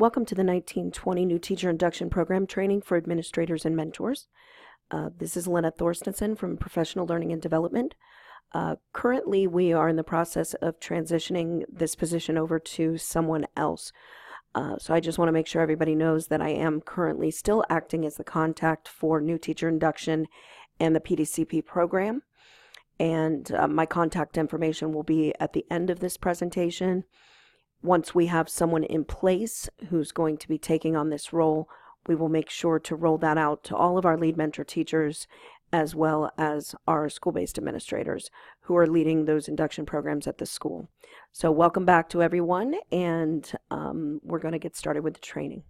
Welcome to the 1920 New Teacher Induction Program Training for Administrators and Mentors. This is Lena Thorstensen from Professional Learning and Development. Currently, we are in the process of transitioning this position over to someone else. So I just want to make sure everybody knows that I am currently still acting as the contact for New Teacher Induction and the PDCP program. And my contact information will be at the end of this presentation. Once we have someone in place who's going to be taking on this role, we will make sure to roll that out to all of our lead mentor teachers as well as our school-based administrators who are leading those induction programs at the school. So welcome back to everyone, and we're going to get started with the training.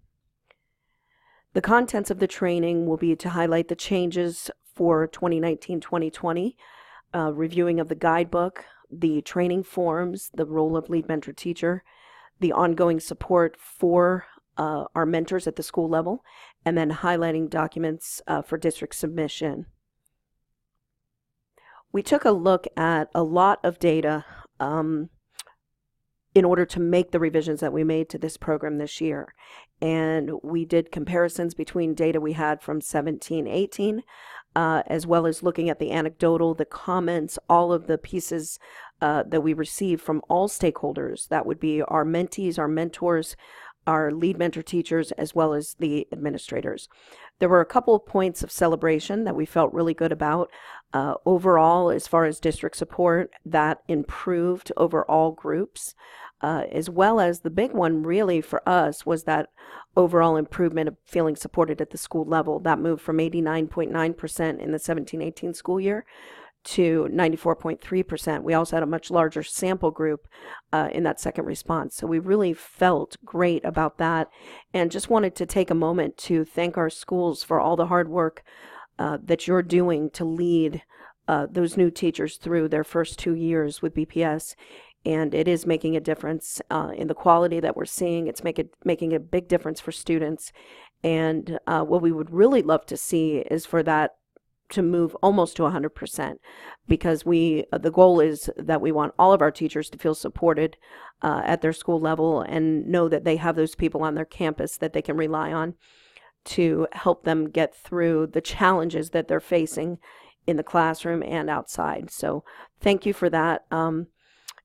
The contents of the training will be to highlight the changes for 2019-2020, reviewing of the guidebook, the training forms, the role of lead mentor teacher, the ongoing support for our mentors at the school level, and then highlighting documents for district submission. We took a look at a lot of data in order to make the revisions that we made to this program this year. And we did comparisons between data we had from 17-18, as well as looking at the anecdotal, the comments, all of the pieces that we received from all stakeholders. That would be our mentees, our mentors, our lead mentor teachers, as well as the administrators. There were a couple of points of celebration that we felt really good about. Overall, as far as district support, that improved over all groups, as well as the big one really for us was that overall improvement of feeling supported at the school level. That moved from 89.9% in the 17-18 school year to 94.3%. We also had a much larger sample group in that second response. So we really felt great about that, and just wanted to take a moment to thank our schools for all the hard work that you're doing to lead those new teachers through their first 2 years with BPS. And it is making a difference in the quality that we're seeing. It's making a big difference for students. And what we would really love to see is for that to move almost to 100%, because the goal is that we want all of our teachers to feel supported at their school level and know that they have those people on their campus that they can rely on to help them get through the challenges that they're facing in the classroom and outside. So thank you for that.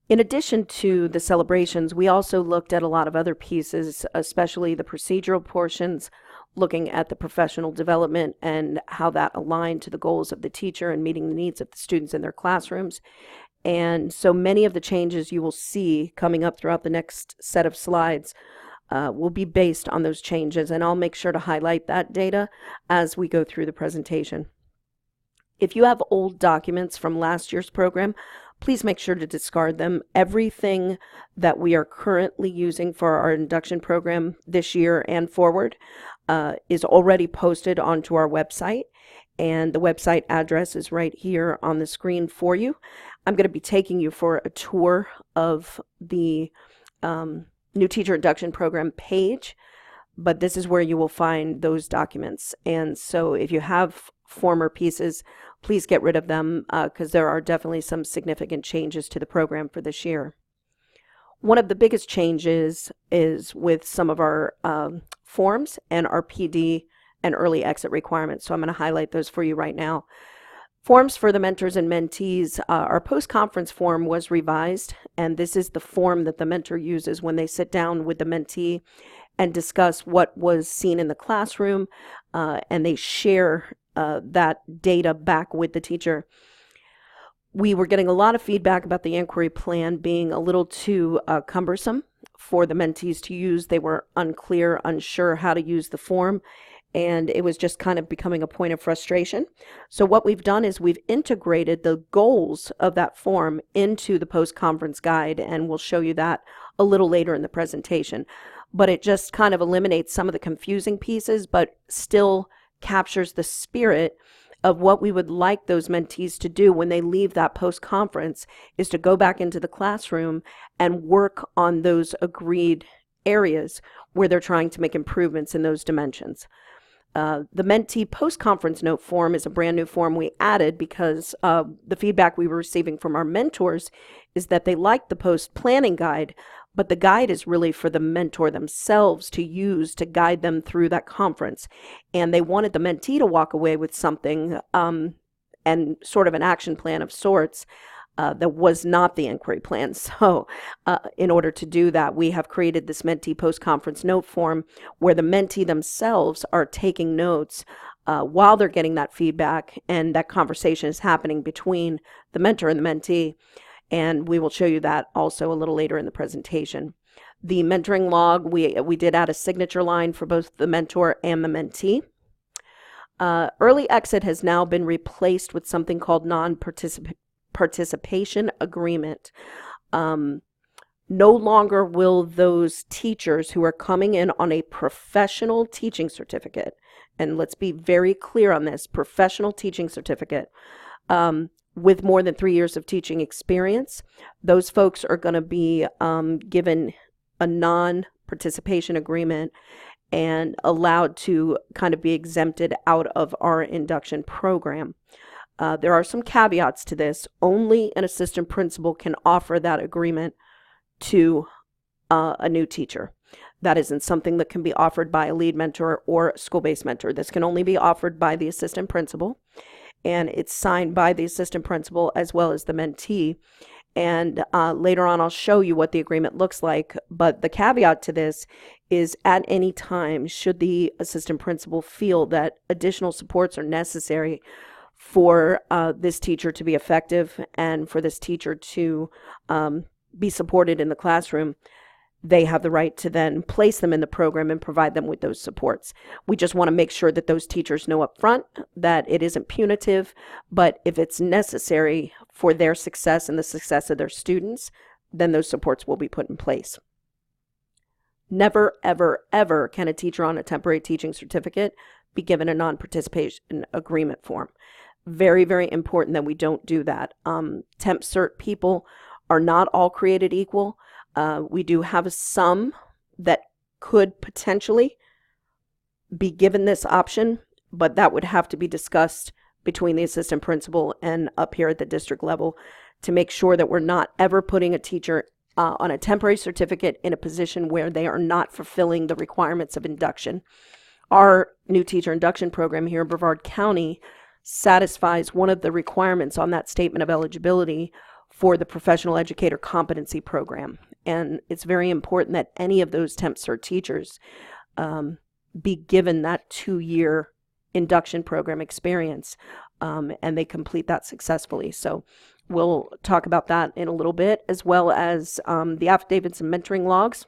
In addition to the celebrations, we also looked at a lot of other pieces, especially the procedural portions, looking at the professional development and how that aligned to the goals of the teacher and meeting the needs of the students in their classrooms. And so many of the changes you will see coming up throughout the next set of slides will be based on those changes, and I'll make sure to highlight that data as we go through the presentation. If you have old documents from last year's program, please make sure to discard them. Everything that we are currently using for our induction program this year and forward is already posted onto our website, and the website address is right here on the screen for you. I'm going to be taking you for a tour of the New Teacher Induction Program page, but this is where you will find those documents. And so if you have former pieces, please get rid of them because there are definitely some significant changes to the program for this year. One of the biggest changes is with some of our forms and our PD and early exit requirements. So I'm going to highlight those for you right now. Forms for the mentors and mentees. Our post-conference form was revised, and this is the form that the mentor uses when they sit down with the mentee and discuss what was seen in the classroom, and they share that data back with the teacher. We were getting a lot of feedback about the inquiry plan being a little too cumbersome for the mentees to use. They were unclear, unsure how to use the form, and it was just kind of becoming a point of frustration. So what we've done is we've integrated the goals of that form into the post-conference guide, and we'll show you that a little later in the presentation. But it just kind of eliminates some of the confusing pieces, but still captures the spirit of what we would like those mentees to do when they leave that post-conference, is to go back into the classroom and work on those agreed areas where they're trying to make improvements in those dimensions. The mentee post-conference note form is a brand new form we added because the feedback we were receiving from our mentors is that they liked the post-planning guide, but the guide is really for the mentor themselves to use to guide them through that conference. And they wanted the mentee to walk away with something and sort of an action plan of sorts that was not the inquiry plan. So in order to do that, we have created this mentee post-conference note form where the mentee themselves are taking notes while they're getting that feedback, and that conversation is happening between the mentor and the mentee. And we will show you that also a little later in the presentation. The mentoring log, we did add a signature line for both the mentor and the mentee. Early exit has now been replaced with something called non-participation agreement. No longer will those teachers who are coming in on a professional teaching certificate, and let's be very clear on this, professional teaching certificate, with more than 3 years of teaching experience, those folks are going to be given a non-participation agreement and allowed to kind of be exempted out of our induction program. There are some caveats to this. Only an assistant principal can offer that agreement to a new teacher. That isn't something that can be offered by a lead mentor or a school-based mentor. This can only be offered by the assistant principal, and it's signed by the assistant principal as well as the mentee. And later on, I'll show you what the agreement looks like. But the caveat to this is at any time, should the assistant principal feel that additional supports are necessary for this teacher to be effective and for this teacher to be supported in the classroom, they have the right to then place them in the program and provide them with those supports. We just want to make sure that those teachers know up front that it isn't punitive, but if it's necessary for their success and the success of their students, then those supports will be put in place. Never, ever, ever can a teacher on a temporary teaching certificate be given a non-participation agreement form. Very, very important that we don't do that. Temp cert people are not all created equal. We do have some that could potentially be given this option, but that would have to be discussed between the assistant principal and up here at the district level to make sure that we're not ever putting a teacher on a temporary certificate in a position where they are not fulfilling the requirements of induction. Our new teacher induction program here in Brevard County satisfies one of the requirements on that statement of eligibility for the professional educator competency program. And it's very important that any of those temp cert teachers be given that 2-year induction program experience, and they complete that successfully. So we'll talk about that in a little bit, as well as the affidavits and mentoring logs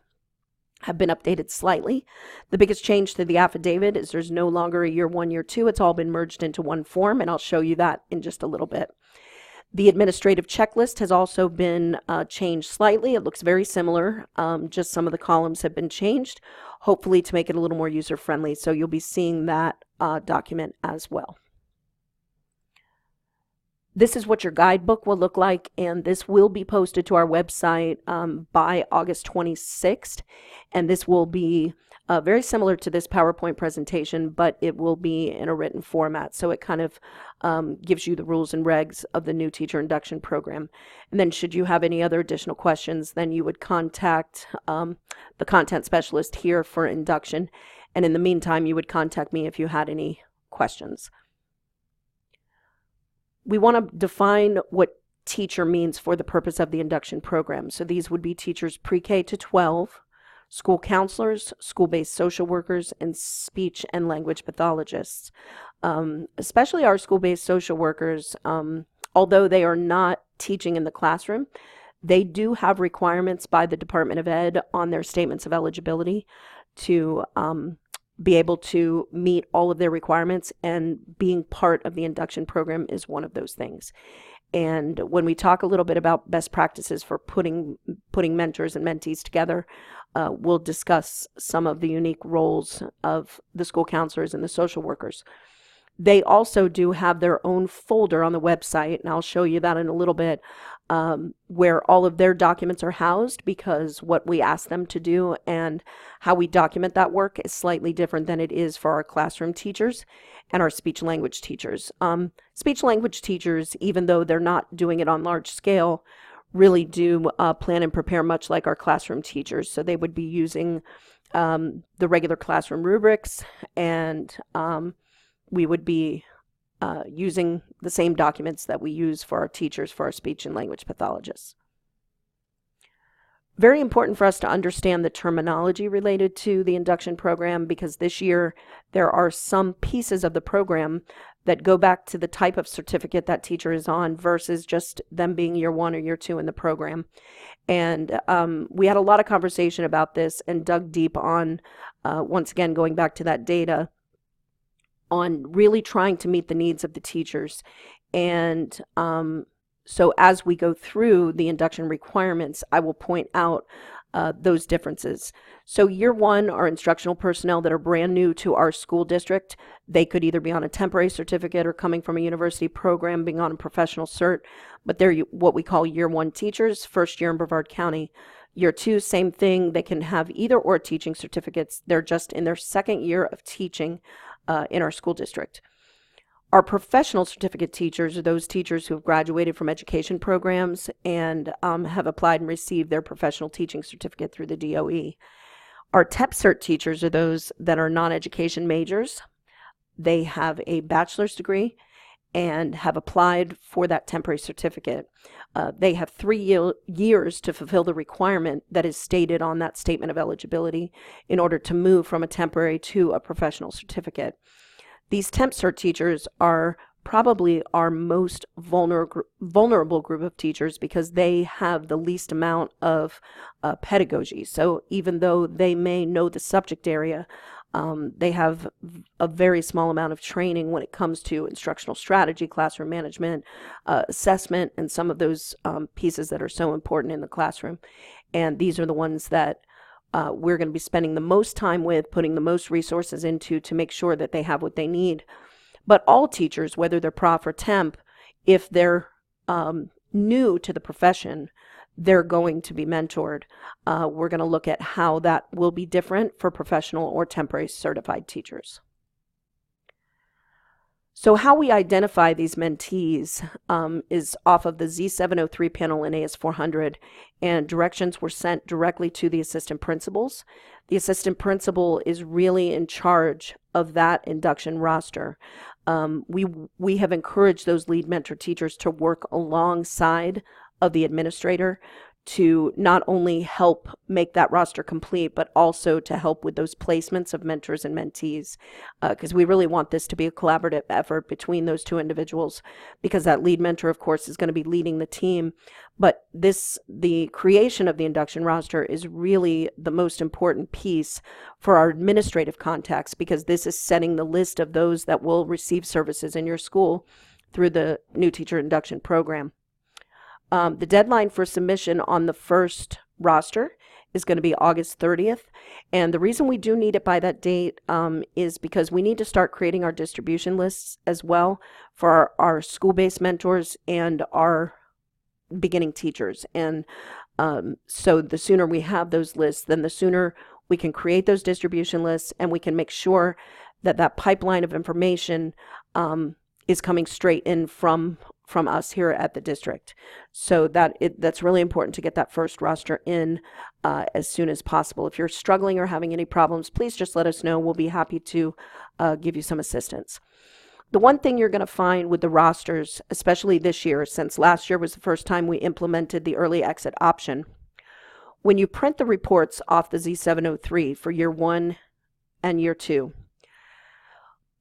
have been updated slightly. The biggest change to the affidavit is there's no longer a year 1, year 2. It's all been merged into one form, and I'll show you that in just a little bit. The administrative checklist has also been changed slightly. It looks very similar, just some of the columns have been changed, hopefully to make it a little more user-friendly. So you'll be seeing that document as well. This is what your guidebook will look like, and this will be posted to our website by August 26th. And this will be very similar to this PowerPoint presentation, but it will be in a written format. So it kind of gives you the rules and regs of the new teacher induction program. And then should you have any other additional questions, then you would contact the content specialist here for induction. And in the meantime, you would contact me if you had any questions. We want to define what teacher means for the purpose of the induction program. So these would be teachers pre-K to 12, school counselors, school-based social workers, and speech and language pathologists. Especially our school-based social workers, although they are not teaching in the classroom, they do have requirements by the Department of Ed on their statements of eligibility to be able to meet all of their requirements, and being part of the induction program is one of those things. And when we talk a little bit about best practices for putting mentors and mentees together, we'll discuss some of the unique roles of the school counselors and the social workers. They also do have their own folder on the website, and I'll show you that in a little bit, where all of their documents are housed, because what we ask them to do and how we document that work is slightly different than it is for our classroom teachers and our speech language teachers. Speech language teachers, even though they're not doing it on large scale, really do plan and prepare much like our classroom teachers. So they would be using the regular classroom rubrics, and we would be using the same documents that we use for our teachers, for our speech and language pathologists. Very important for us to understand the terminology related to the induction program, because this year there are some pieces of the program that go back to the type of certificate that teacher is on versus just them being year 1 or year 2 in the program. And we had a lot of conversation about this and dug deep on, once again, going back to that data, on really trying to meet the needs of the teachers. And so as we go through the induction requirements, I will point out those differences. So year 1 are instructional personnel that are brand new to our school district. They could either be on a temporary certificate or coming from a university program, being on a professional cert, but they're what we call year 1 teachers, first year in Brevard County. Year 2, same thing. They can have either or teaching certificates. They're just in their second year of teaching in our school district. Our professional certificate teachers are those teachers who have graduated from education programs and have applied and received their professional teaching certificate through the DOE. Our TEP cert teachers are those that are non-education majors. They have a bachelor's degree and have applied for that temporary certificate. They have 3 years to fulfill the requirement that is stated on that statement of eligibility in order to move from a temporary to a professional certificate. These temp cert teachers are probably our most vulnerable group of teachers because they have the least amount of pedagogy. So even though they may know the subject area, they have a very small amount of training when it comes to instructional strategy, classroom management, assessment, and some of those pieces that are so important in the classroom. And these are the ones that we're going to be spending the most time with, putting the most resources into to make sure that they have what they need. But all teachers, whether they're prof or temp, if they're new to the profession, they're going to be mentored. We're going to look at how that will be different for professional or temporary certified teachers. So how we identify these mentees is off of the Z703 panel in AS400, and directions were sent directly to the assistant principals. The assistant principal is really in charge of that induction roster. We have encouraged those lead mentor teachers to work alongside of the administrator to not only help make that roster complete, but also to help with those placements of mentors and mentees, because we really want this to be a collaborative effort between those two individuals, because that lead mentor, of course, is going to be leading the team. But the creation of the induction roster is really the most important piece for our administrative contacts, because this is setting the list of those that will receive services in your school through the new teacher induction program. The deadline for submission on the first roster is going to be August 30th. And the reason we do need it by that date is because we need to start creating our distribution lists as well for our school-based mentors and our beginning teachers. And so the sooner we have those lists, then the sooner we can create those distribution lists, and we can make sure that that pipeline of information is coming straight in from us here at the district. So that's really important to get that first roster in as soon as possible. If you're struggling or having any problems, please just let us know. We'll be happy to give you some assistance. The one thing you're going to find with the rosters, especially this year, since last year was the first time we implemented the early exit option, when you print the reports off the Z703 for year 1 and year 2,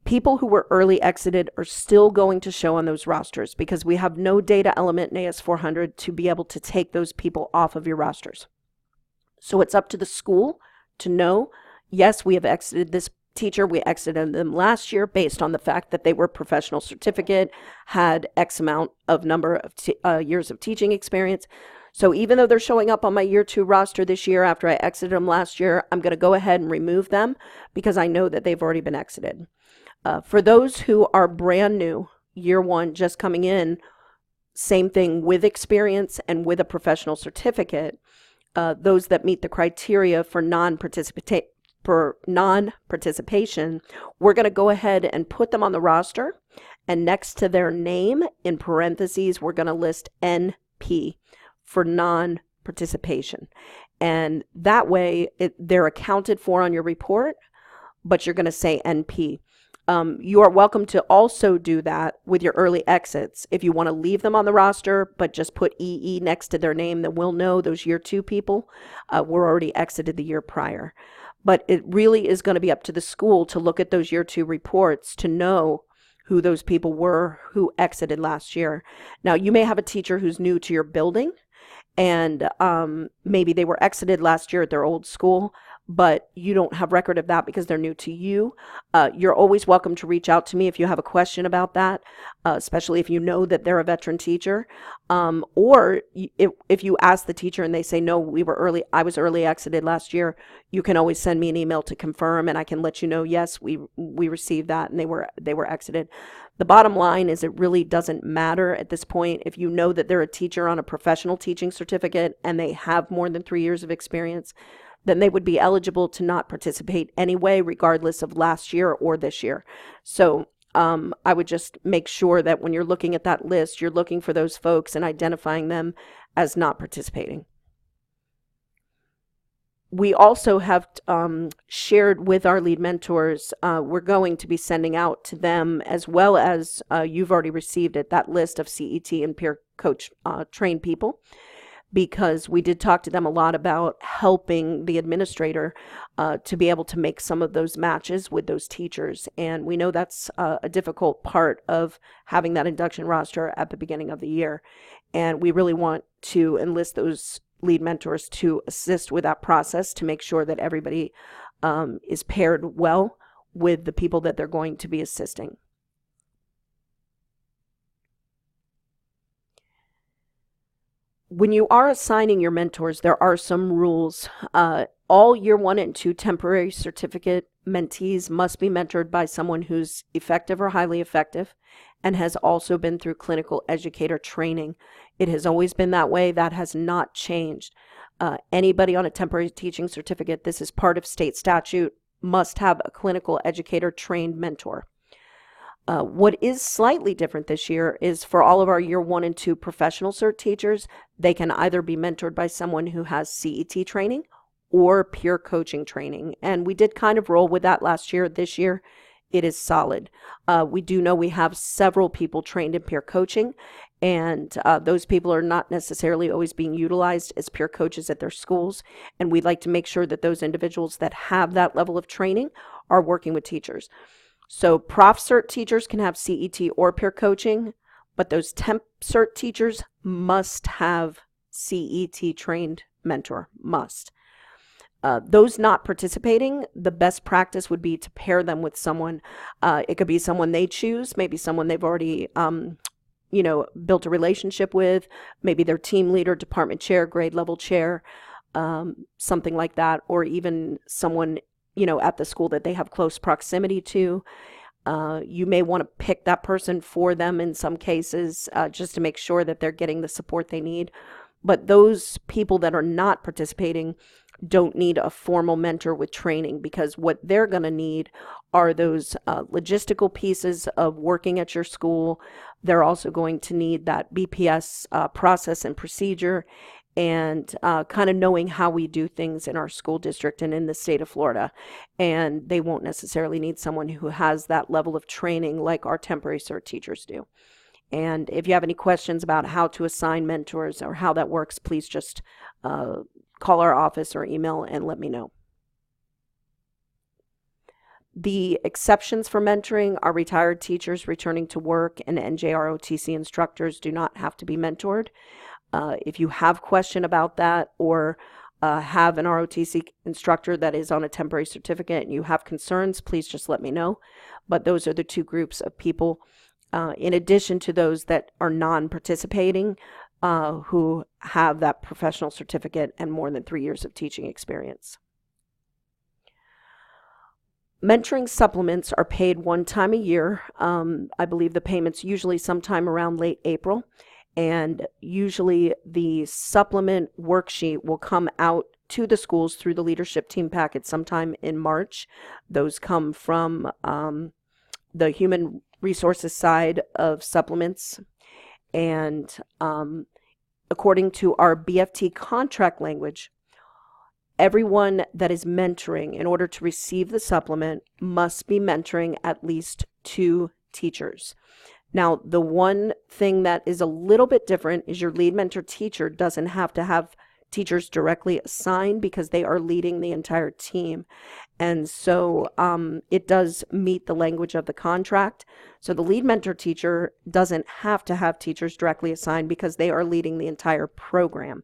people who were early exited are still going to show on those rosters because we have no data element in AS400 to be able to take those people off of your rosters. So it's up to the school to know, yes, we have exited this teacher. We exited them last year based on the fact that they were professional certificate, had X amount of number of years of teaching experience. So even though they're showing up on my year 2 roster this year after I exited them last year, I'm going to go ahead and remove them because I know that they've already been exited. For those who are brand new, year 1, just coming in, Same thing with experience and with a professional certificate. Those that meet the criteria for non-participation, we're going to go ahead and put them on the roster. And next to their name, in parentheses, we're going to list NP for non-participation. And that way, they're accounted for on your report, but you're going to say NP. You are welcome to also do that with your early exits. If you want to leave them on the roster, but just put EE next to their name, then we'll know those year 2 people were already exited the year prior. But it really is going to be up to the school to look at those year 2 reports to know who those people were who exited last year. Now, you may have a teacher who's new to your building, and maybe they were exited last year at their old school, but you don't have record of that because they're new to you. You're always welcome to reach out to me if you have a question about that, especially if you know that they're a veteran teacher. Or if you ask the teacher and they say, no, I was early exited last year, you can always send me an email to confirm, and I can let you know, yes, we received that and they were exited. The bottom line is it really doesn't matter at this point. If you know that they're a teacher on a professional teaching certificate and they have more than 3 years of experience, then they would be eligible to not participate anyway, regardless of last year or this year. So I would just make sure that when you're looking at that list, you're looking for those folks and identifying them as not participating. We also have shared with our lead mentors, we're going to be sending out to them, as well as you've already received it, that list of CET and peer coach trained people, because we did talk to them a lot about helping the administrator to be able to make some of those matches with those teachers. And we know that's a difficult part of having that induction roster at the beginning of the year. And we really want to enlist those lead mentors to assist with that process to make sure that everybody is paired well with the people that they're going to be assisting. When you are assigning your mentors, there are some rules. All year 1 and 2 temporary certificate mentees must be mentored by someone who's effective or highly effective and has also been through clinical educator training. It has always been that way. That has not changed. Anybody on a temporary teaching certificate, this is part of state statute, must have a clinical educator trained mentor. What is slightly different this year is for all of our year 1 and 2 professional cert teachers, they can either be mentored by someone who has CET training or peer coaching training. And we did kind of roll with that last year. This year, it is solid. We do know we have several people trained in peer coaching, and those people are not necessarily always being utilized as peer coaches at their schools. And we'd like to make sure that those individuals that have that level of training are working with teachers. So Prof Cert teachers can have CET or peer coaching, but those Temp Cert teachers must have CET trained mentor, must. Those not participating, the best practice would be to pair them with someone. It could be someone they choose, maybe someone they've already built a relationship with, maybe their team leader, department chair, grade level chair, something like that, or even someone at the school that they have close proximity to. You may want to pick that person for them in some cases, just to make sure that they're getting the support they need. But those people that are not participating don't need a formal mentor with training, because what they're going to need are those logistical pieces of working at your school. They're also going to need that BPS process and procedure, and kind of knowing how we do things in our school district and in the state of Florida. And they won't necessarily need someone who has that level of training like our temporary cert teachers do. And if you have any questions about how to assign mentors or how that works, please just call our office or email and let me know. The exceptions for mentoring are retired teachers returning to work, and NJROTC instructors do not have to be mentored. If you have a question about that, or have an ROTC instructor that is on a temporary certificate and you have concerns, please just let me know. But those are the two groups of people, in addition to those that are non-participating, who have that professional certificate and more than 3 years of teaching experience. Mentoring supplements are paid one time a year. I believe the payment's usually sometime around late April. And usually the supplement worksheet will come out to the schools through the leadership team packet sometime in March. Those come from the human resources side of supplements. And according to our BFT contract language, everyone that is mentoring in order to receive the supplement must be mentoring at least 2 teachers. Now, the one thing that is a little bit different is your lead mentor teacher doesn't have to have teachers directly assigned because they are leading the entire team. And so it does meet the language of the contract. So the lead mentor teacher doesn't have to have teachers directly assigned because they are leading the entire program.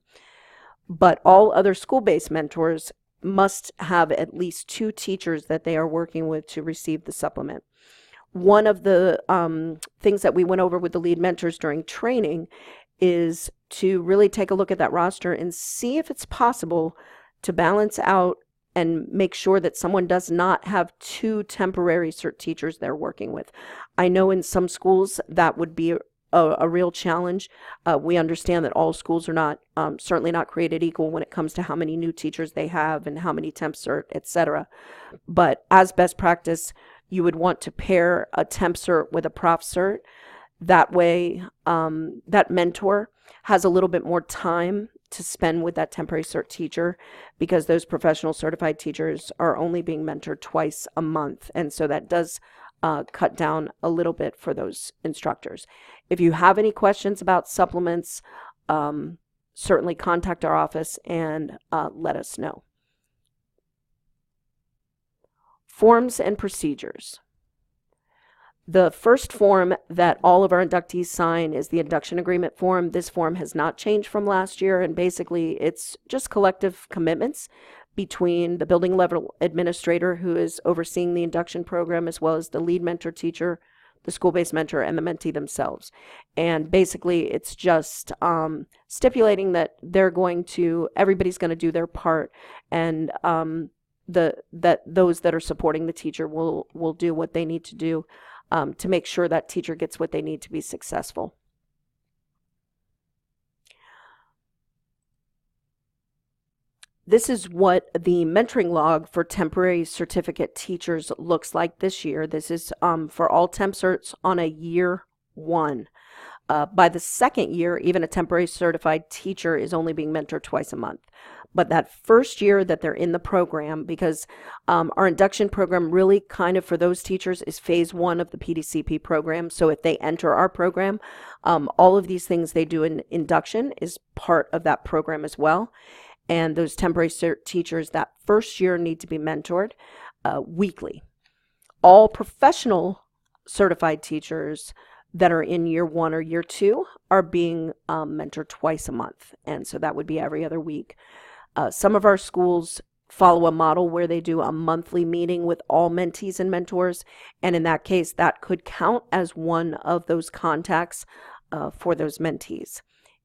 But all other school-based mentors must have at least 2 teachers that they are working with to receive the supplement. One of the things that we went over with the lead mentors during training is to really take a look at that roster and see if it's possible to balance out and make sure that someone does not have 2 temporary cert teachers they're working with. I know in some schools that would be a real challenge. We understand that all schools are not certainly not created equal when it comes to how many new teachers they have and how many temp cert, etc. But as best practice, you would want to pair a temp cert with a prof cert. That way, that mentor has a little bit more time to spend with that temporary cert teacher, because those professional certified teachers are only being mentored twice a month. And so that does cut down a little bit for those instructors. If you have any questions about supplements, certainly contact our office and let us know. Forms and procedures. The first form that all of our inductees sign is the induction agreement form. This form has not changed from last year, and basically it's just collective commitments between the building level administrator who is overseeing the induction program, as well as the lead mentor teacher, the school-based mentor, and the mentee themselves. And basically it's just stipulating that everybody's going to do their part, and that those that are supporting the teacher will do what they need to do to make sure that teacher gets what they need to be successful. This is what the mentoring log for temporary certificate teachers looks like this year. This is for all temp certs on a year 1. By the second year, even a temporary certified teacher is only being mentored twice a month. But that first year that they're in the program, because our induction program really kind of for those teachers is phase 1 of the PDCP program. So if they enter our program, all of these things they do in induction is part of that program as well. And those temporary cert teachers that first year need to be mentored weekly. All professional certified teachers that are in year 1 or year 2 are being mentored twice a month. And so that would be every other week. Some of our schools follow a model where they do a monthly meeting with all mentees and mentors. And in that case, that could count as one of those contacts for those mentees.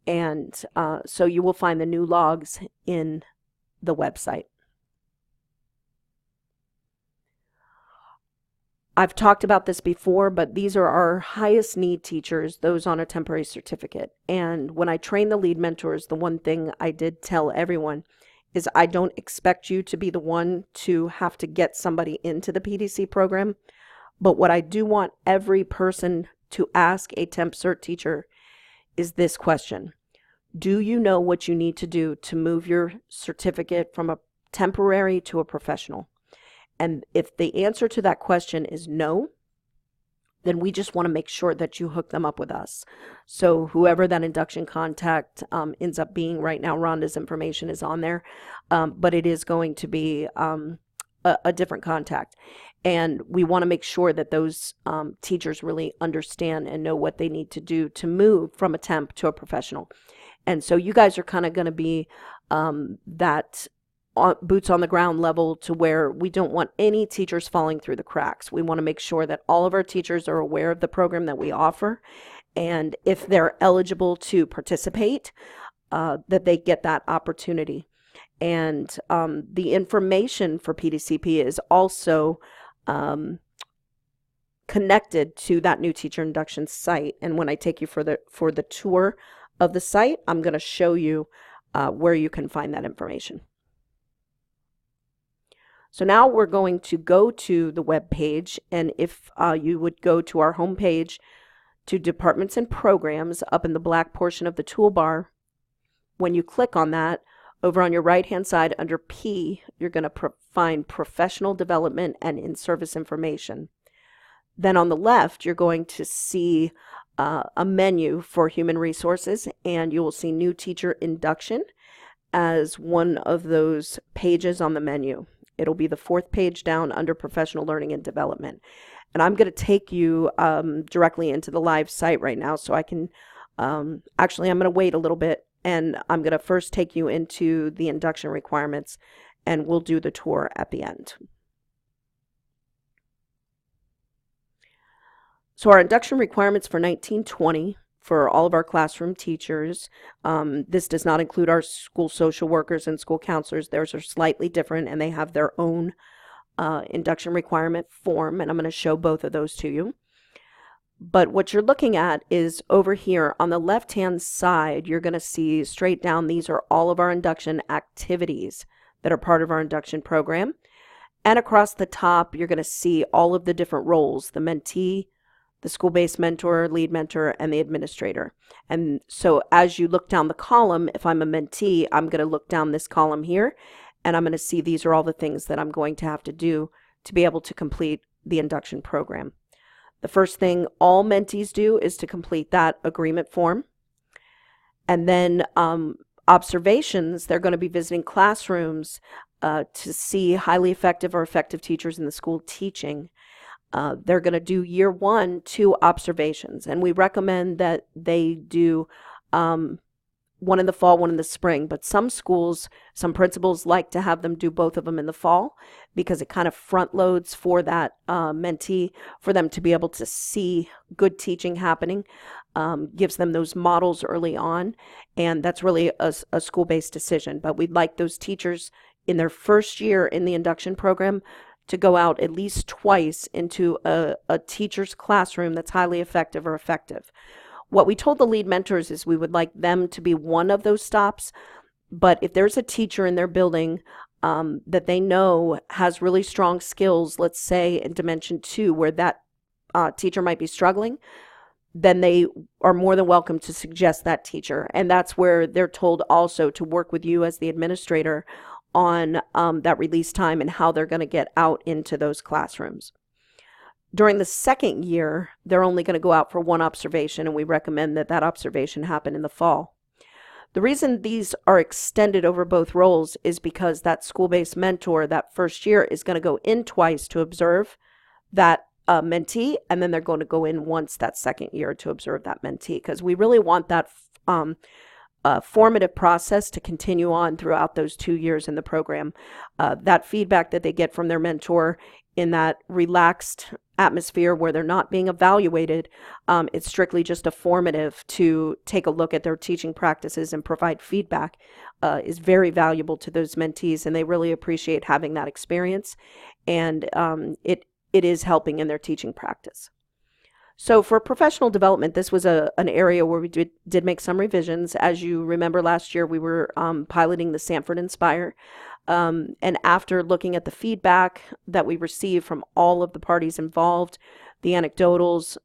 And so you will find the new logs in the website. I've talked about this before, but these are our highest need teachers, those on a temporary certificate. And when I train the lead mentors, the one thing I did tell everyone is I don't expect you to be the one to have to get somebody into the PDC program. But what I do want every person to ask a temp cert teacher is this question. Do you know what you need to do to move your certificate from a temporary to a professional? And if the answer to that question is no, then we just want to make sure that you hook them up with us. So whoever that induction contact ends up being, right now Rhonda's information is on there, but it is going to be a different contact. And we want to make sure that those teachers really understand and know what they need to do to move from a temp to a professional. And so you guys are kind of going to be that boots on the ground level, to where we don't want any teachers falling through the cracks. We want to make sure that all of our teachers are aware of the program that we offer, and if they're eligible to participate, that they get that opportunity. And the information for PDCP is also connected to that new teacher induction site. And when I take you for the tour of the site, I'm going to show you where you can find that information. So now we're going to go to the web page, and if you would go to our home page to Departments and Programs up in the black portion of the toolbar, when you click on that, over on your right-hand side under P, you're going to find Professional Development and In-Service Information. Then on the left, you're going to see a menu for Human Resources, and you will see New Teacher Induction as one of those pages on the menu. It'll be the fourth page down under Professional Learning and Development. And I'm going to take you directly into the live site right now, so I can, actually I'm going to wait a little bit, and I'm going to first take you into the induction requirements, and we'll do the tour at the end. So our induction requirements for 1920 for all of our classroom teachers, this does not include our school social workers and school counselors. Theirs are slightly different, and they have their own induction requirement form, and I'm going to show both of those to you. But what you're looking at is over here on the left-hand side, you're going to see straight down, these are all of our induction activities that are part of our induction program. And across the top, you're going to see all of the different roles, the mentee, the school-based mentor, lead mentor, and the administrator. And so as you look down the column, if I'm a mentee, I'm going to look down this column here, and I'm going to see these are all the things that I'm going to have to do to be able to complete the induction program. The first thing all mentees do is to complete that agreement form. And then observations, they're going to be visiting classrooms to see highly effective or effective teachers in the school teaching. They're going to do year 1 2 observations, and we recommend that they do one in the fall, one in the spring, but some schools, some principals like to have them do both of them in the fall because it kind of front loads for that mentee, for them to be able to see good teaching happening, gives them those models early on, and that's really a school-based decision. But we'd like those teachers in their first year in the induction program to go out at least twice into a teacher's classroom that's highly effective or effective. What we told the lead mentors is we would like them to be one of those stops, but if there's a teacher in their building that they know has really strong skills, let's say in Dimension 2, where that teacher might be struggling, then they are more than welcome to suggest that teacher. And that's where they're told also to work with you as the administrator on that release time and how they're going to get out into those classrooms. During the second year, they're only going to go out for one observation, and we recommend that that observation happen in the fall. The reason these are extended over both roles is because that school-based mentor that first year is going to go in twice to observe that mentee, and then they're going to go in once that second year to observe that mentee, because we really want that formative process to continue on throughout those 2 years in the program. That feedback that they get from their mentor in that relaxed atmosphere where they're not being evaluated, it's strictly just a formative to take a look at their teaching practices and provide feedback, is very valuable to those mentees, and they really appreciate having that experience, and it is helping in their teaching practice. So for professional development, this was an area where we did make some revisions. As you remember, last year we were piloting the Sanford Inspire. And after looking at the feedback that we received from all of the parties involved, the anecdotals,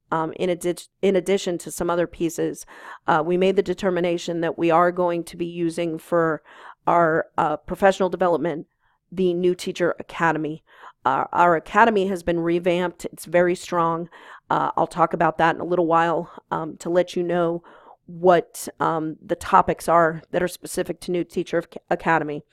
in addition to some other pieces, we made the determination that we are going to be using for our professional development the New Teacher Academy. Our academy has been revamped. It's very strong. I'll talk about that in a little while to let you know what the topics are that are specific to New Teacher Academy.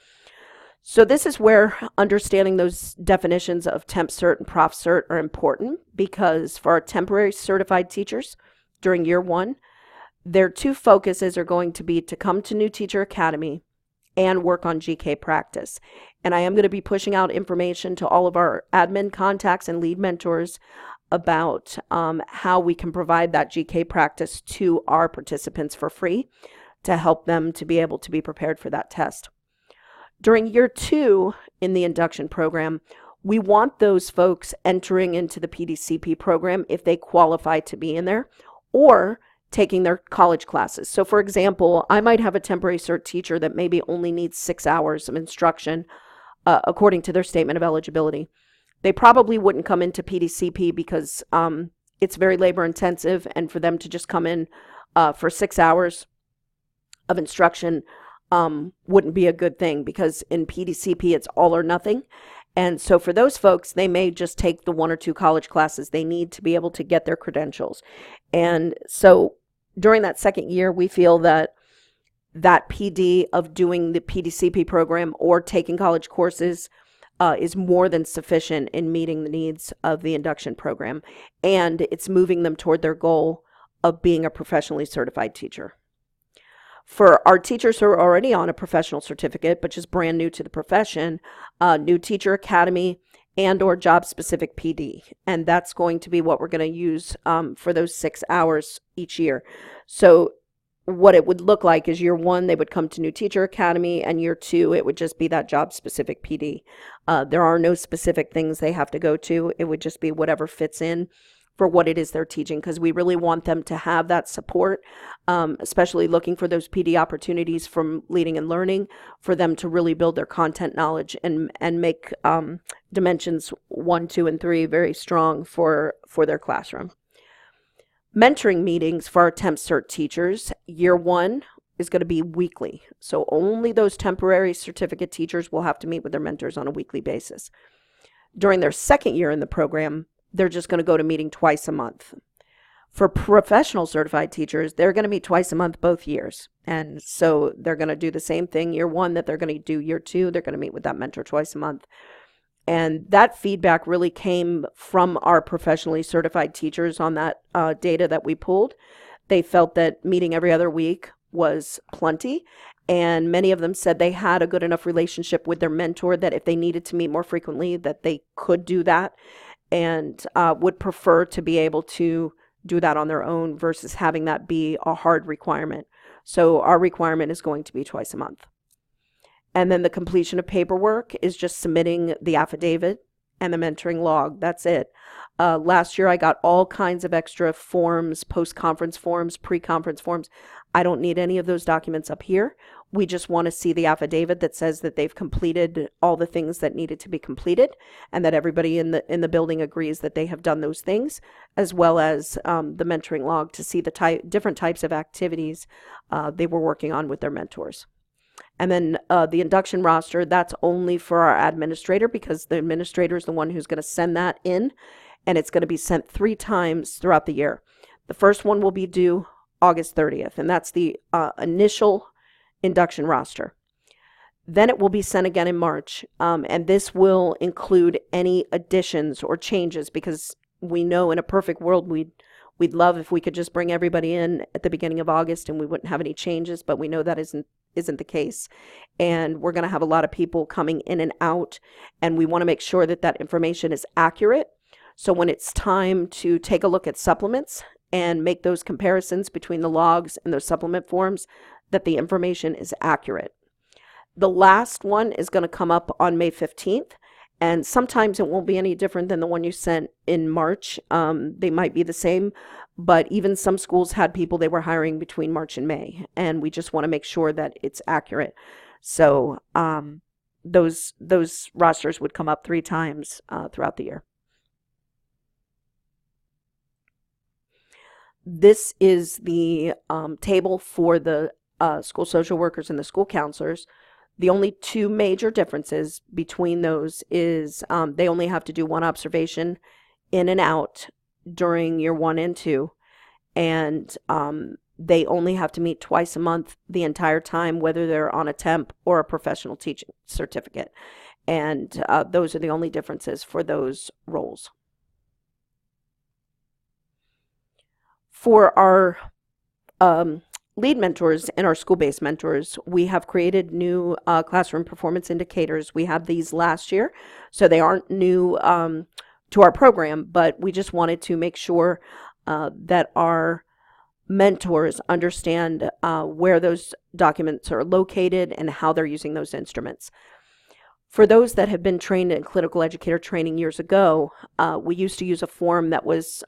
So this is where understanding those definitions of Temp Cert and Prof Cert are important, because for our temporary certified teachers during year 1, their 2 focuses are going to be to come to New Teacher Academy and work on GK practice. And I am going to be pushing out information to all of our admin contacts and lead mentors about how we can provide that GK practice to our participants for free to help them to be able to be prepared for that test. During year 2 in the induction program, We want those folks entering into the PDCP program if they qualify to be in there, or taking their college classes. So for example, I might have a temporary cert teacher that maybe only needs 6 hours of instruction according to their statement of eligibility. They probably wouldn't come into PDCP because it's very labor intensive, and for them to just come in for 6 hours of instruction wouldn't be a good thing, because in PDCP it's all or nothing. And so for those folks, they may just take the 1 or 2 college classes they need to be able to get their credentials. And so during that second year, we feel that that PD of doing the PDCP program or taking college courses is more than sufficient in meeting the needs of the induction program. And it's moving them toward their goal of being a professionally certified teacher. For our teachers who are already on a professional certificate, but just brand new to the profession, new teacher academy and or job-specific PD. And that's going to be what we're going to use for those 6 hours each year. So what it would look like is year 1, they would come to new teacher academy, and year 2, it would just be that job-specific PD. There are no specific things they have to go to. It would just be whatever fits in for what it is they're teaching, because we really want them to have that support, especially looking for those PD opportunities from Leading and Learning, for them to really build their content knowledge and make dimensions 1, 2, and 3 very strong for their classroom. Mentoring meetings for our temp cert teachers, year 1 is going to be weekly. So only those temporary certificate teachers will have to meet with their mentors on a weekly basis. During their second year in the program, they're just going to go to meeting twice a month. For professional certified teachers, they're going to meet twice a month both years. And so they're going to do the same thing year 1 that they're going to do year 2. They're going to meet with that mentor twice a month. And that feedback really came from our professionally certified teachers on that data that we pulled. They felt that meeting every other week was plenty. And many of them said they had a good enough relationship with their mentor that if they needed to meet more frequently, that they could do that, and would prefer to be able to do that on their own versus having that be a hard requirement. So our requirement is going to be twice a month. And then the completion of paperwork is just submitting the affidavit and the mentoring log. That's it. Last year I got all kinds of extra forms, post-conference forms, pre-conference forms. I don't need any of those documents up here. We just want to see the affidavit that says that they've completed all the things that needed to be completed, and that everybody in the building agrees that they have done those things, as well as the mentoring log to see the different types of activities they were working on with their mentors. And then the induction roster, that's only for our administrator, because the administrator is the one who's going to send that in, and it's going to be sent 3 times throughout the year. The first one will be due August 30th, and that's the initial induction roster. Then it will be sent again in March, and this will include any additions or changes, because we know in a perfect world we'd love if we could just bring everybody in at the beginning of August and we wouldn't have any changes, but we know that isn't the case. And we're going to have a lot of people coming in and out, and we want to make sure that that information is accurate. So when it's time to take a look at supplements and make those comparisons between the logs and those supplement forms, that the information is accurate. The last one is going to come up on May 15th, and sometimes it won't be any different than the one you sent in March. They might be the same, but even some schools had people they were hiring between March and May, and we just want to make sure that it's accurate. So those rosters would come up 3 times throughout the year. This is the table for the school social workers and the school counselors. The only 2 major differences between those is they only have to do 1 observation in and out during year 1 and 2, and they only have to meet twice a month the entire time, whether they're on a temp or a professional teaching certificate. And those are the only differences for those roles. For our lead mentors and our school-based mentors, we have created new classroom performance indicators. We had these last year, so they aren't new to our program, but we just wanted to make sure that our mentors understand where those documents are located and how they're using those instruments. For those that have been trained in clinical educator training years ago, we used to use a form that was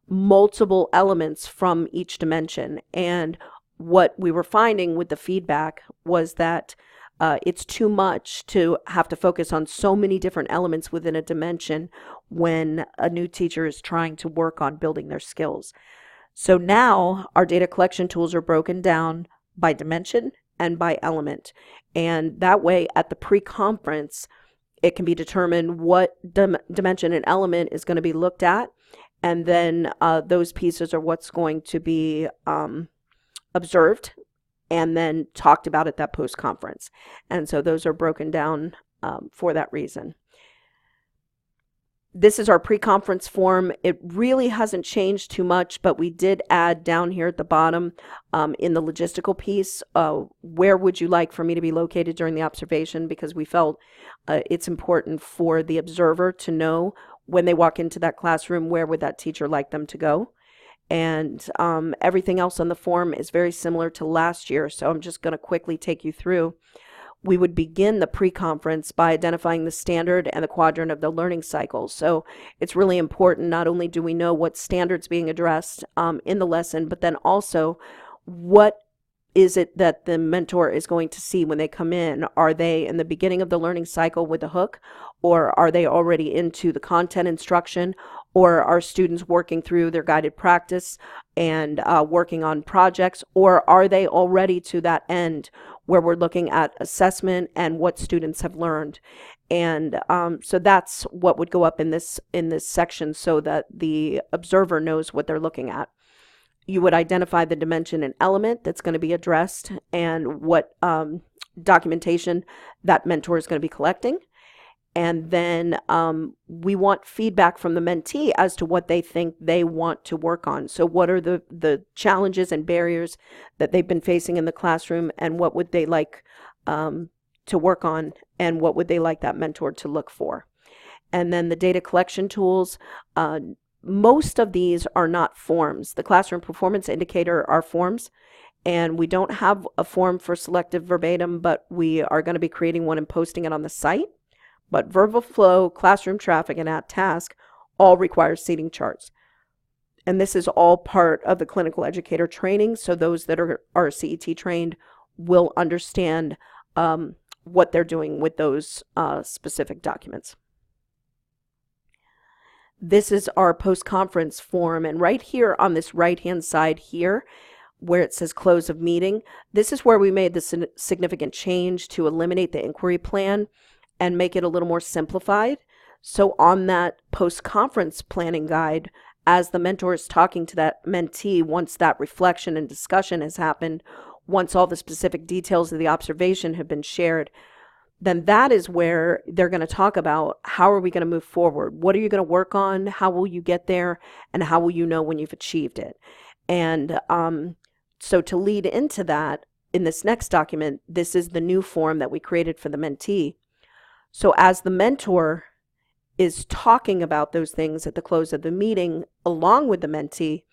multiple elements from each dimension. And what we were finding with the feedback was that it's too much to have to focus on so many different elements within a dimension when a new teacher is trying to work on building their skills. So now our data collection tools are broken down by dimension and by element. And that way at the pre-conference, it can be determined what dimension and element is going to be looked at. And then those pieces are what's going to be observed and then talked about at that post-conference. And so those are broken down for that reason. This is our pre-conference form. It really hasn't changed too much, but we did add down here at the bottom in the logistical piece, where would you like for me to be located during the observation, because we felt it's important for the observer to know when they walk into that classroom, where would that teacher like them to go. And everything else on the form is very similar to last year, so I'm just going to quickly take you through. We would begin the pre-conference by identifying the standard and the quadrant of the learning cycle. So it's really important, not only do we know what standards being addressed in the lesson, but then also what is it that the mentor is going to see when they come in? Are they in the beginning of the learning cycle with the hook, or are they already into the content instruction, or are students working through their guided practice and working on projects, or are they already to that end where we're looking at assessment and what students have learned? And so that's what would go up in this section, so that the observer knows what they're looking at. You would identify the dimension and element that's going to be addressed and what documentation that mentor is going to be collecting. And then we want feedback from the mentee as to what they think they want to work on. So what are the challenges and barriers that they've been facing in the classroom, and what would they like to work on, and what would they like that mentor to look for? And then the data collection tools, most of these are not forms. The classroom performance indicator are forms, and we don't have a form for selective verbatim, but we are going to be creating one and posting it on the site. But verbal flow, classroom traffic, and at task all require seating charts. And this is all part of the clinical educator training, so those that are CET trained will understand what they're doing with those specific documents. This is our post-conference form, and right here on this right-hand side here, where it says close of meeting, this is where we made the significant change to eliminate the inquiry plan and make it a little more simplified. So on that post-conference planning guide, as the mentor is talking to that mentee, once that reflection and discussion has happened, once all the specific details of the observation have been shared, then that is where they're going to talk about how are we going to move forward? What are you going to work on? How will you get there? And how will you know when you've achieved it? And so to lead into that, in this next document, this is the new form that we created for the mentee. So as the mentor is talking about those things at the close of the meeting, along with the mentee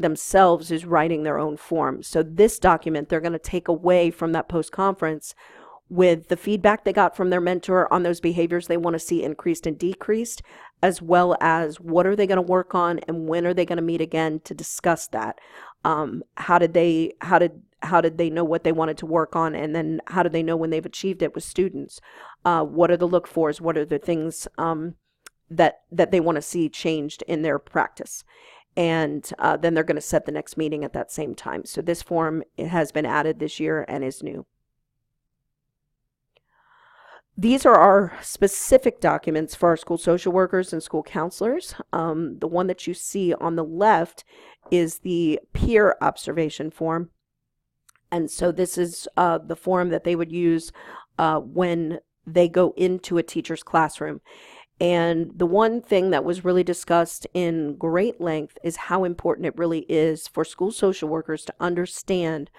themselves is writing their own form. So this document, they're going to take away from that post-conference with the feedback they got from their mentor on those behaviors they want to see increased and decreased, as well as what are they going to work on and when are they going to meet again to discuss that. How did they know what they wanted to work on, and then how do they know when they've achieved it with students? What are the look-fors? What are the things that they want to see changed in their practice? And then they're going to set the next meeting at that same time. So this form, it has been added this year and is new. These are our specific documents for our school social workers and school counselors. The one that you see on the left is the peer observation form. And so this is the form that they would use when they go into a teacher's classroom. And the one thing that was really discussed in great length is how important it really is for school social workers to understand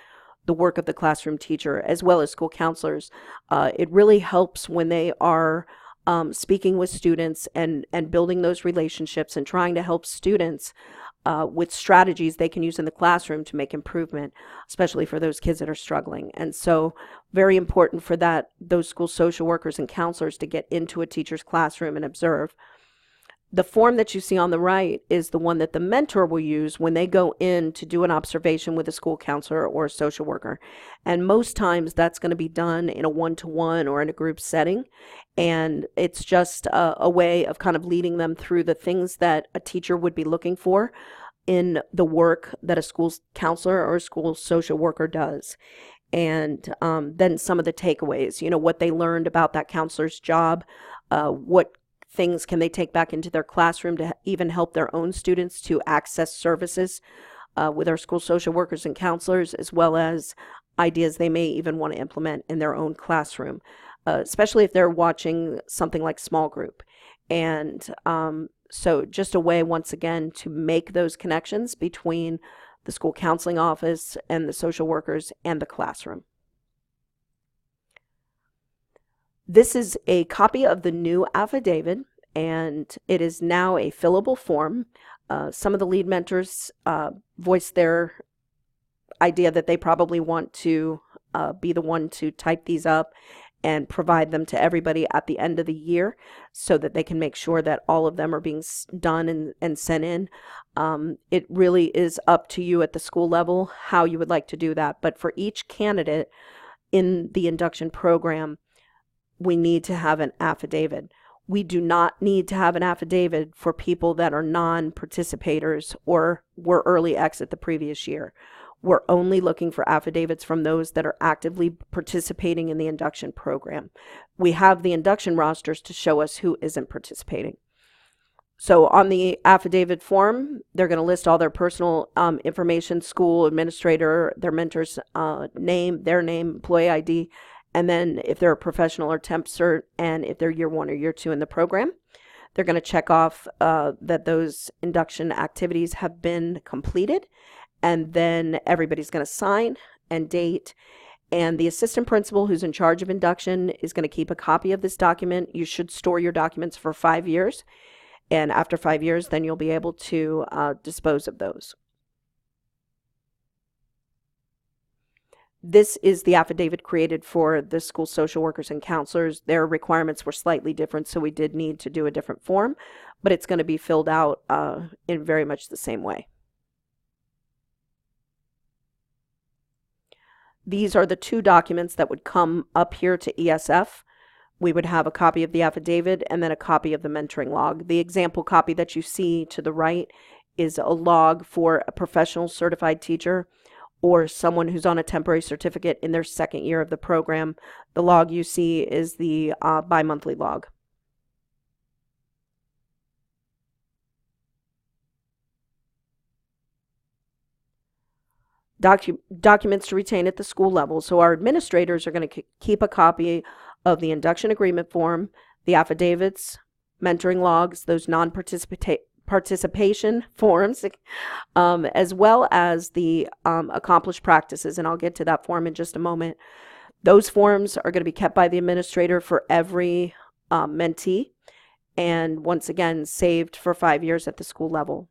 the work of the classroom teacher as well as school counselors. It really helps when they are speaking with students and building those relationships and trying to help students with strategies they can use in the classroom to make improvement, especially for those kids that are struggling. And so very important for those school social workers and counselors to get into a teacher's classroom and observe. The form that you see on the right is the one that the mentor will use when they go in to do an observation with a school counselor or a social worker. And most times that's going to be done in a one-to-one or in a group setting. And it's just a way of kind of leading them through the things that a teacher would be looking for in the work that a school counselor or a school social worker does. And then some of the takeaways, what they learned about that counselor's job, what things can they take back into their classroom to even help their own students to access services with our school social workers and counselors, as well as ideas they may even want to implement in their own classroom, especially if they're watching something like small group. And so just a way, once again, to make those connections between the school counseling office and the social workers and the classroom. This is a copy of the new affidavit, and it is now a fillable form. Some of the lead mentors voiced their idea that they probably want to be the one to type these up and provide them to everybody at the end of the year so that they can make sure that all of them are being done and sent in. It really is up to you at the school level how you would like to do that. But for each candidate in the induction program, we need to have an affidavit. We do not need to have an affidavit for people that are non-participators or were early exit the previous year. We're only looking for affidavits from those that are actively participating in the induction program. We have the induction rosters to show us who isn't participating. So on the affidavit form, they're going to list all their personal information, school, administrator, their mentor's name, their name, employee ID, and then if they're a professional or temp cert, and if they're year 1 or year 2 in the program, they're going to check off that those induction activities have been completed, and then everybody's going to sign and date. And the assistant principal who's in charge of induction is going to keep a copy of this document. You should store your documents for 5 years, and after 5 years, then you'll be able to dispose of those. This is the affidavit created for the school social workers and counselors. Their requirements were slightly different, so we did need to do a different form, but it's going to be filled out in very much the same way. These are the 2 documents that would come up here to ESF. We would have a copy of the affidavit and then a copy of the mentoring log. The example copy that you see to the right is a log for a professional certified teacher or someone who's on a temporary certificate in their 2nd year of the program. The log you see is the bi-monthly log. Documents to retain at the school level. So our administrators are going to keep a copy of the induction agreement form, the affidavits, mentoring logs, those non-participation forms, as well as the accomplished practices, and I'll get to that form in just a moment. Those forms are going to be kept by the administrator for every mentee, and once again saved for 5 years at the school level.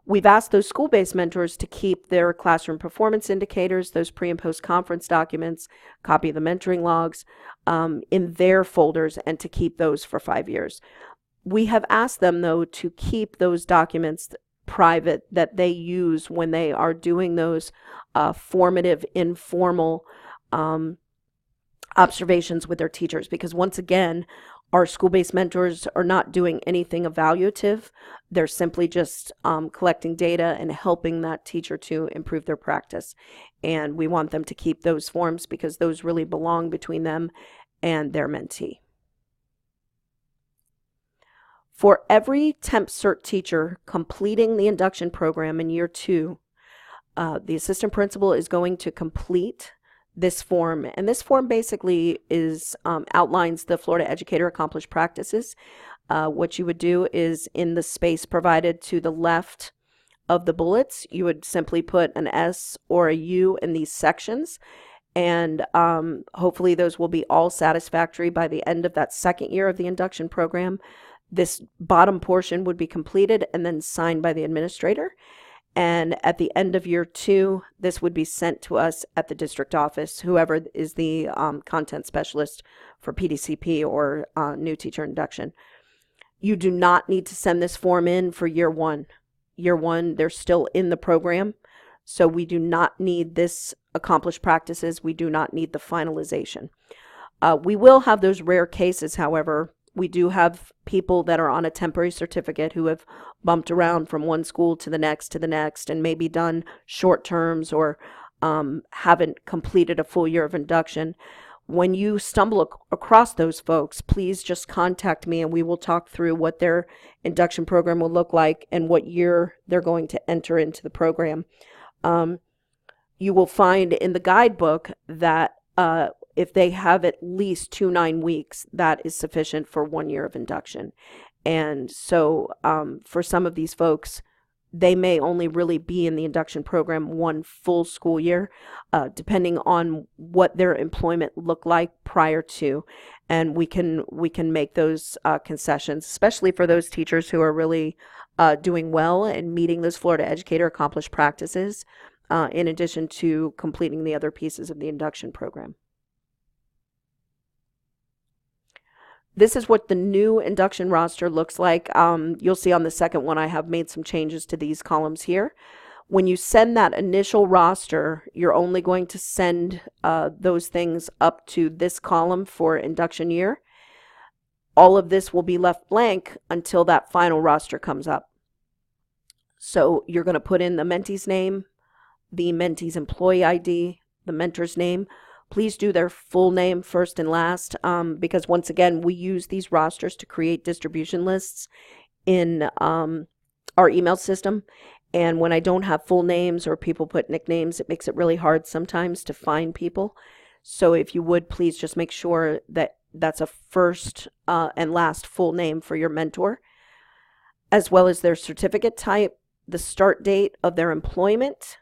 We've asked those school-based mentors to keep their classroom performance indicators, those pre- and post-conference documents, copy of the mentoring logs in their folders, and to keep those for 5 years. We have asked them, though, to keep those documents private that they use when they are doing those formative, informal observations with their teachers, because once again, our school-based mentors are not doing anything evaluative. They're simply just collecting data and helping that teacher to improve their practice. And we want them to keep those forms because those really belong between them and their mentee. For every temp cert teacher completing the induction program in year 2, the assistant principal is going to complete this form, and this form basically is outlines the Florida Educator Accomplished Practices. What you would do is in the space provided to the left of the bullets, you would simply put an S or a U in these sections, and hopefully those will be all satisfactory by the end of that 2nd year of the induction program. This bottom portion would be completed and then signed by the administrator. And at the end of year 2, this would be sent to us at the district office, whoever is the content specialist for PDCP or new teacher induction. You do not need to send this form in for year 1. Year 1, they're still in the program. So we do not need this accomplished practices. We do not need the finalization. We will have those rare cases, however. We do have people that are on a temporary certificate who have bumped around from one school to the next, and maybe done short terms or haven't completed a full year of induction. When you stumble across those folks, please just contact me and we will talk through what their induction program will look like and what year they're going to enter into the program. You will find in the guidebook that if they have at least 2 9-weeks, that is sufficient for 1 year of induction. And so for some of these folks, they may only really be in the induction program 1 full school year, depending on what their employment looked like prior to. And we can make those concessions, especially for those teachers who are really doing well and meeting those Florida Educator Accomplished practices, in addition to completing the other pieces of the induction program. This is what the new induction roster looks like. You'll see on the second one, I have made some changes to these columns here. When you send that initial roster, you're only going to send those things up to this column for induction year. All of this will be left blank until that final roster comes up. So you're going to put in the mentee's name, the mentee's employee ID, the mentor's name. Please do their full name first and last, because once again, we use these rosters to create distribution lists in our email system. And when I don't have full names or people put nicknames, it makes it really hard sometimes to find people. So if you would, please just make sure that that's a first and last full name for your mentor, as well as their certificate type, the start date of their employment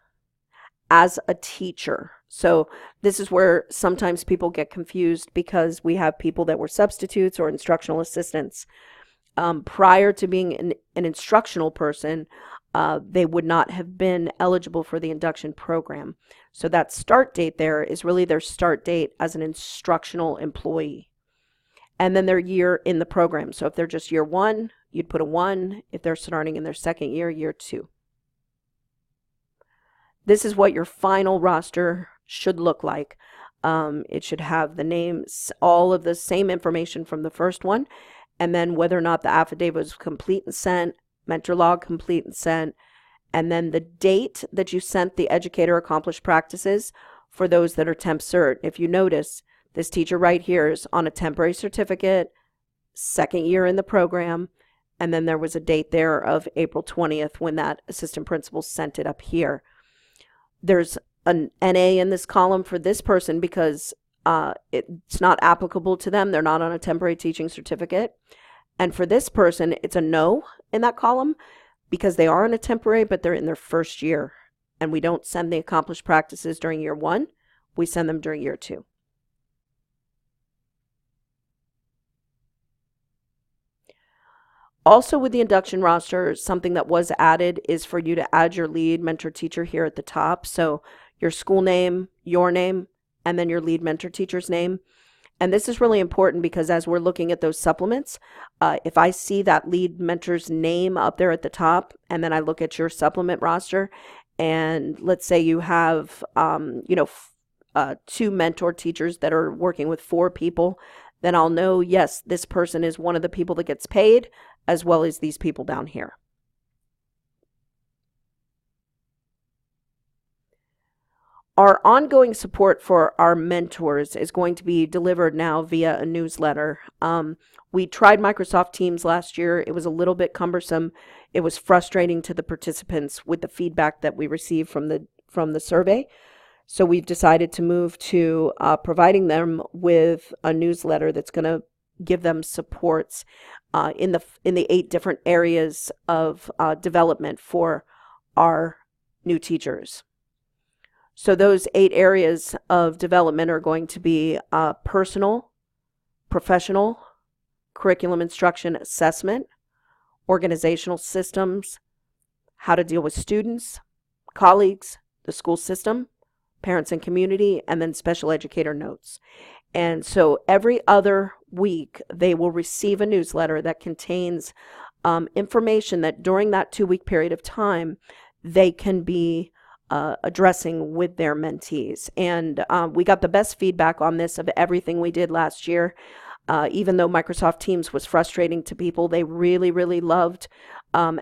as a teacher. So this is where sometimes people get confused because we have people that were substitutes or instructional assistants. Prior to being an instructional person, they would not have been eligible for the induction program. So that start date there is really their start date as an instructional employee. And then their year in the program. So if they're just year 1, you'd put a 1. If they're starting in their second year, year 2. This is what your final roster should look like. It should have the names, all of the same information from the first one, and then whether or not the affidavit was complete and sent, mentor log complete and sent, and then the date that you sent the educator accomplished practices for those that are temp cert. If you notice, this teacher right here is on a temporary certificate, second year in the program, and then there was a date there of April 20th when that assistant principal sent it up here. There's an NA in this column for this person because it's not applicable to them. They're not on a temporary teaching certificate. And for this person, it's a no in that column because they are in a temporary, but they're in their first year. And we don't send the accomplished practices during year 1. We send them during year 2. Also with the induction roster, something that was added is for you to add your lead mentor teacher here at the top. So your school name, your name, and then your lead mentor teacher's name. And this is really important because as we're looking at those supplements, if I see that lead mentor's name up there at the top, and then I look at your supplement roster, and let's say you have, 2 mentor teachers that are working with 4 people, then I'll know, yes, this person is one of the people that gets paid, as well as these people down here. Our ongoing support for our mentors is going to be delivered now via a newsletter. We tried Microsoft Teams last year. It was a little bit cumbersome. It was frustrating to the participants with the feedback that we received from the survey. So we've decided to move to providing them with a newsletter that's going to give them supports in the 8 different areas of development for our new teachers. So those 8 areas of development are going to be personal, professional, curriculum instruction assessment, organizational systems, how to deal with students, colleagues, the school system, parents and community, and then special educator notes. And so every other week, they will receive a newsletter that contains information that during that 2-week period of time, they can be addressing with their mentees. And we got the best feedback on this of everything we did last year. Even though Microsoft Teams was frustrating to people, they really, really loved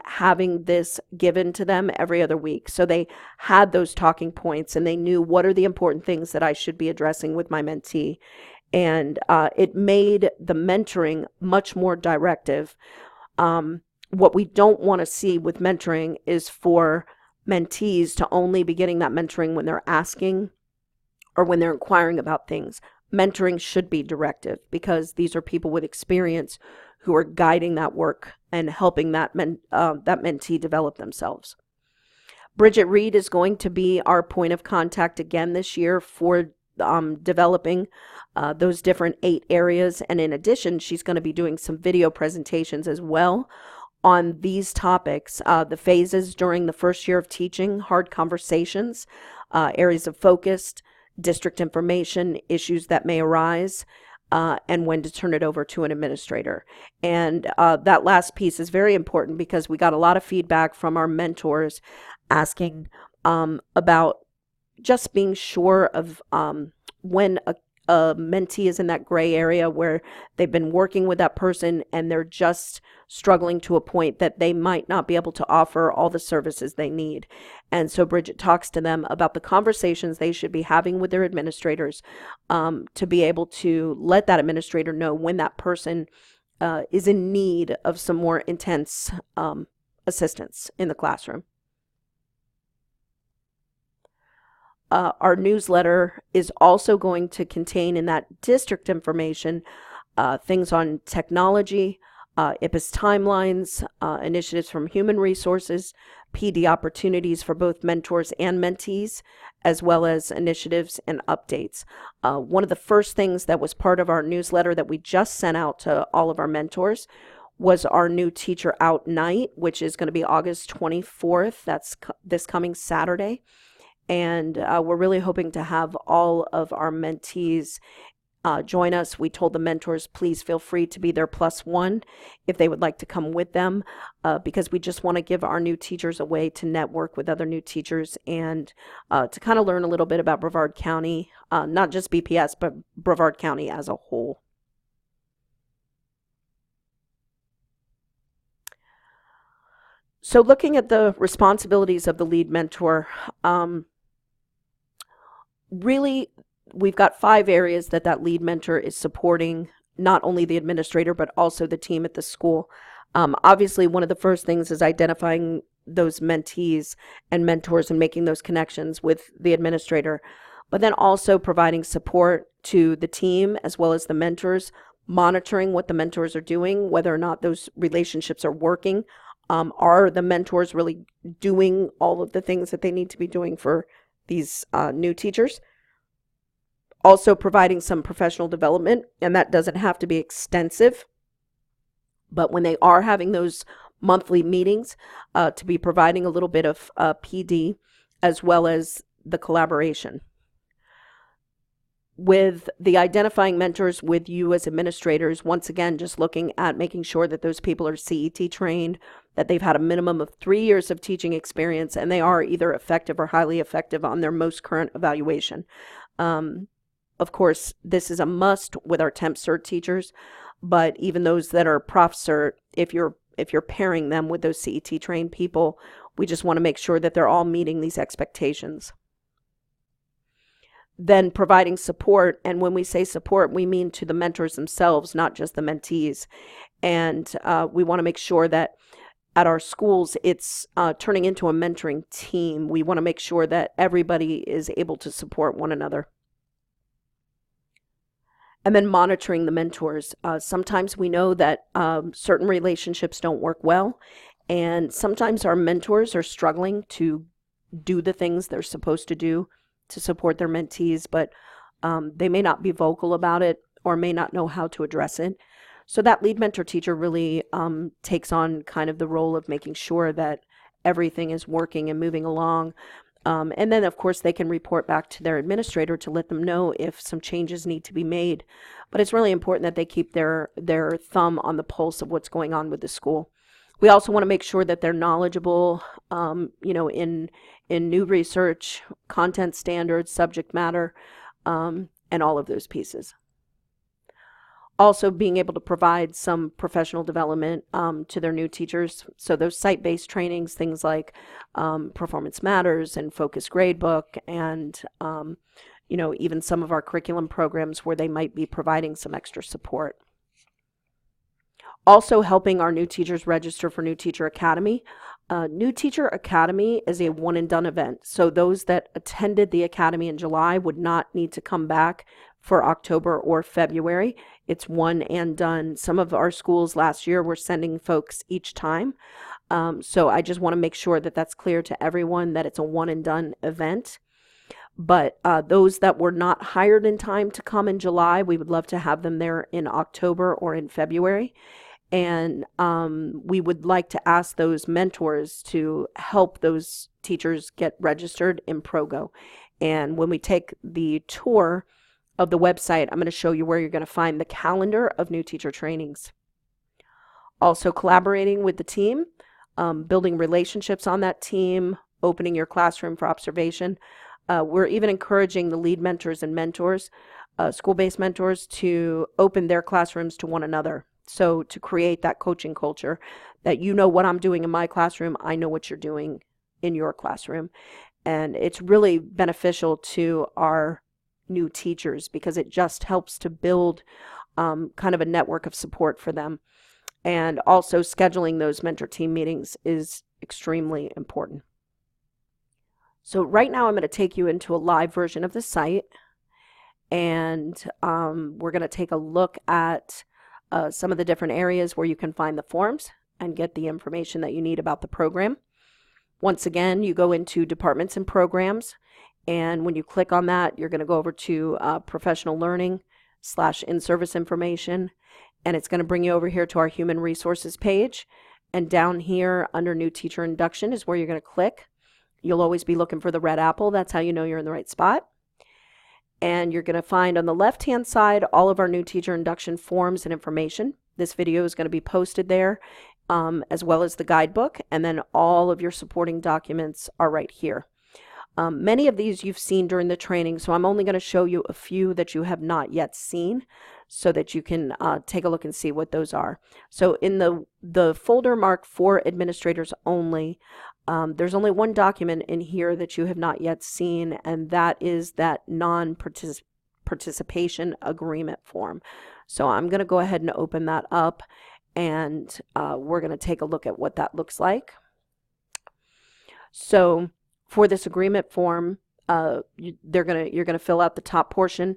having this given to them every other week. So they had those talking points and they knew what are the important things that I should be addressing with my mentee. And it made the mentoring much more directive. What we don't want to see with mentoring is for mentees to only be getting that mentoring when they're asking or when they're inquiring about things. Mentoring should be directive because these are people with experience who are guiding that work and helping that mentee develop themselves. Bridget Reed is going to be our point of contact again this year for developing those different 8 areas. And in addition, she's going to be doing some video presentations as well on these topics, the phases during the first year of teaching, hard conversations, areas of focus, district information, issues that may arise, and when to turn it over to an administrator. And that last piece is very important because we got a lot of feedback from our mentors asking about just being sure of when a mentee is in that gray area where they've been working with that person and they're just struggling to a point that they might not be able to offer all the services they need. And so Bridget talks to them about the conversations they should be having with their administrators to be able to let that administrator know when that person is in need of some more intense assistance in the classroom. Our newsletter is also going to contain in that district information things on technology, IPAS timelines, initiatives from human resources, PD opportunities for both mentors and mentees, as well as initiatives and updates. One of the first things that was part of our newsletter that we just sent out to all of our mentors was our new Teacher Out Night, which is going to be August 24th. That's this coming Saturday. And we're really hoping to have all of our mentees join us. We told the mentors, please feel free to be their +1 if they would like to come with them, because we just want to give our new teachers a way to network with other new teachers and to kind of learn a little bit about Brevard County, not just BPS, but Brevard County as a whole. So looking at the responsibilities of the lead mentor, really, we've got 5 areas that lead mentor is supporting, not only the administrator, but also the team at the school. Obviously, one of the first things is identifying those mentees and mentors and making those connections with the administrator, but then also providing support to the team as well as the mentors, monitoring what the mentors are doing, whether or not those relationships are working. Are the mentors really doing all of the things that they need to be doing for these new teachers? Also providing some professional development, and that doesn't have to be extensive, but when they are having those monthly meetings, to be providing a little bit of PD as well as the collaboration. With the identifying mentors with you as administrators, once again, just looking at making sure that those people are CET trained, that they've had a minimum of 3 years of teaching experience, and they are either effective or highly effective on their most current evaluation. Of course, this is a must with our temp cert teachers, but even those that are prof cert, if you're pairing them with those CET trained people, we just want to make sure that they're all meeting these expectations. Then providing support, and when we say support, we mean to the mentors themselves, not just the mentees. And we want to make sure that at our schools, it's turning into a mentoring team. We want to make sure that everybody is able to support one another. And then monitoring the mentors. Sometimes we know that certain relationships don't work well, and sometimes our mentors are struggling to do the things they're supposed to do to support their mentees, but they may not be vocal about it or may not know how to address it. So that lead mentor teacher really takes on kind of the role of making sure that everything is working and moving along. And then, of course, they can report back to their administrator to let them know if some changes need to be made. But it's really important that they keep their thumb on the pulse of what's going on with the school. We also want to make sure that they're knowledgeable, in new research, content standards, subject matter, and all of those pieces. Also being able to provide some professional development to their new teachers. So those site-based trainings, things like Performance Matters and Focus Gradebook, and even some of our curriculum programs where they might be providing some extra support. Also helping our new teachers register for New Teacher Academy. New Teacher Academy is a one and done event. So those that attended the Academy in July would not need to come back for October or February. It's one and done. Some of our schools last year were sending folks each time. So I just want to make sure that that's clear to everyone that it's a one and done event. But those that were not hired in time to come in July, we would love to have them there in October or in February. And we would like to ask those mentors to help those teachers get registered in Progo. And when we take the tour of the website, I'm going to show you where you're going to find the calendar of new teacher trainings. Also collaborating with the team, building relationships on that team, opening your classroom for observation. We're even encouraging the lead mentors and mentors, school-based mentors, to open their classrooms to one another. So to create that coaching culture that what I'm doing in my classroom, I know what you're doing in your classroom. And it's really beneficial to our new teachers because it just helps to build kind of a network of support for them. And also scheduling those mentor team meetings is extremely important. So right now I'm going to take you into a live version of the site, and we're going to take a look at some of the different areas where you can find the forms and get the information that you need about the program. Once again, you go into Departments and Programs, and when you click on that, you're going to go over to Professional Learning / In-Service Information, and it's going to bring you over here to our Human Resources page. And down here under New Teacher Induction is where you're going to click. You'll always be looking for the red apple. That's how you know you're in the right spot. And you're going to find on the left-hand side all of our new teacher induction forms and information. This video is going to be posted there, as well as the guidebook, and then all of your supporting documents are right here. Many of these you've seen during the training, so I'm only going to show you a few that you have not yet seen so that you can take a look and see what those are. So in the folder marked for administrators only, there's only one document in here that you have not yet seen, and that is that non-participation agreement form. So I'm going to go ahead and open that up, and we're going to take a look at what that looks like. So for this agreement form, you're going to fill out the top portion.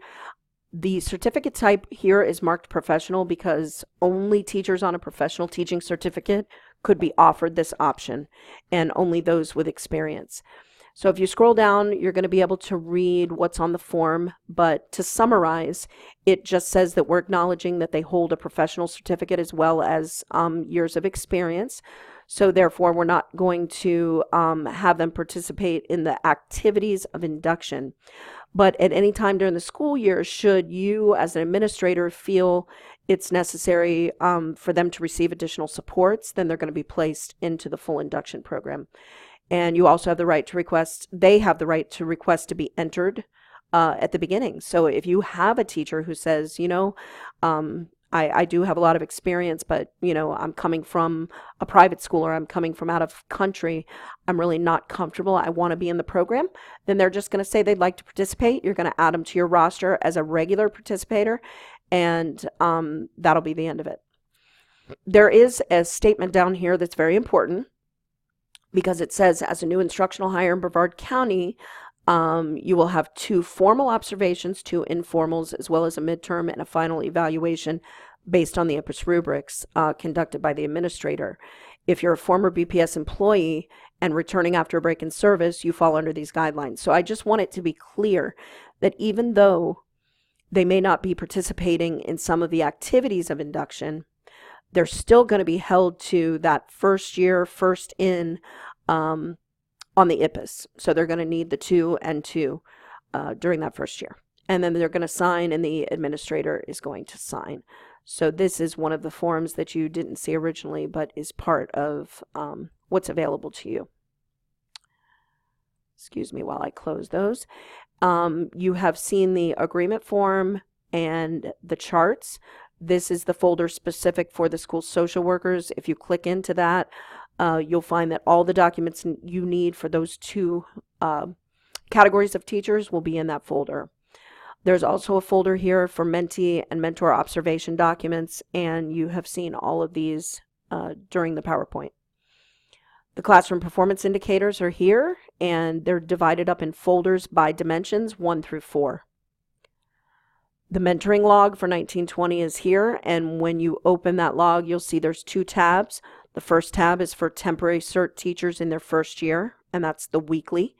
The certificate type here is marked professional because only teachers on a professional teaching certificate could be offered this option, and only those with experience. So if you scroll down, you're going to be able to read what's on the form, but to summarize, it just says that we're acknowledging that they hold a professional certificate as well as years of experience. So therefore, we're not going to have them participate in the activities of induction. But at any time during the school year, should you as an administrator feel it's necessary for them to receive additional supports, then they're going to be placed into the full induction program. And you also have the right to request, they have the right to request to be entered at the beginning. So if you have a teacher who says, I do have a lot of experience, but, I'm coming from a private school or I'm coming from out of country, I'm really not comfortable, I want to be in the program, then they're just going to say they'd like to participate. You're going to add them to your roster as a regular participator, and that'll be the end of it. There is a statement down here that's very important because it says, as a new instructional hire in Brevard County, you will have 2 formal observations, 2 informals, as well as a midterm and a final evaluation based on the IPPERS rubrics conducted by the administrator. If you're a former BPS employee and returning after a break in service, you fall under these guidelines. So I just want it to be clear that even though they may not be participating in some of the activities of induction, they're still going to be held to that first year, first in on the IPAS. So they're going to need the 2 and 2 during that first year. And then they're going to sign, and the administrator is going to sign. So this is one of the forms that you didn't see originally, but is part of what's available to you. Excuse me while I close those. You have seen the agreement form and the charts. This is the folder specific for the school social workers. If you click into that, you'll find that all the documents you need for those 2 categories of teachers will be in that folder. There's also a folder here for mentee and mentor observation documents, and you have seen all of these during the PowerPoint. The classroom performance indicators are here, and they're divided up in folders by dimensions 1 through 4. The mentoring log for 1920 is here, and when you open that log, you'll see there's 2 tabs. The first tab is for temporary CERT teachers in their first year, and that's the weekly.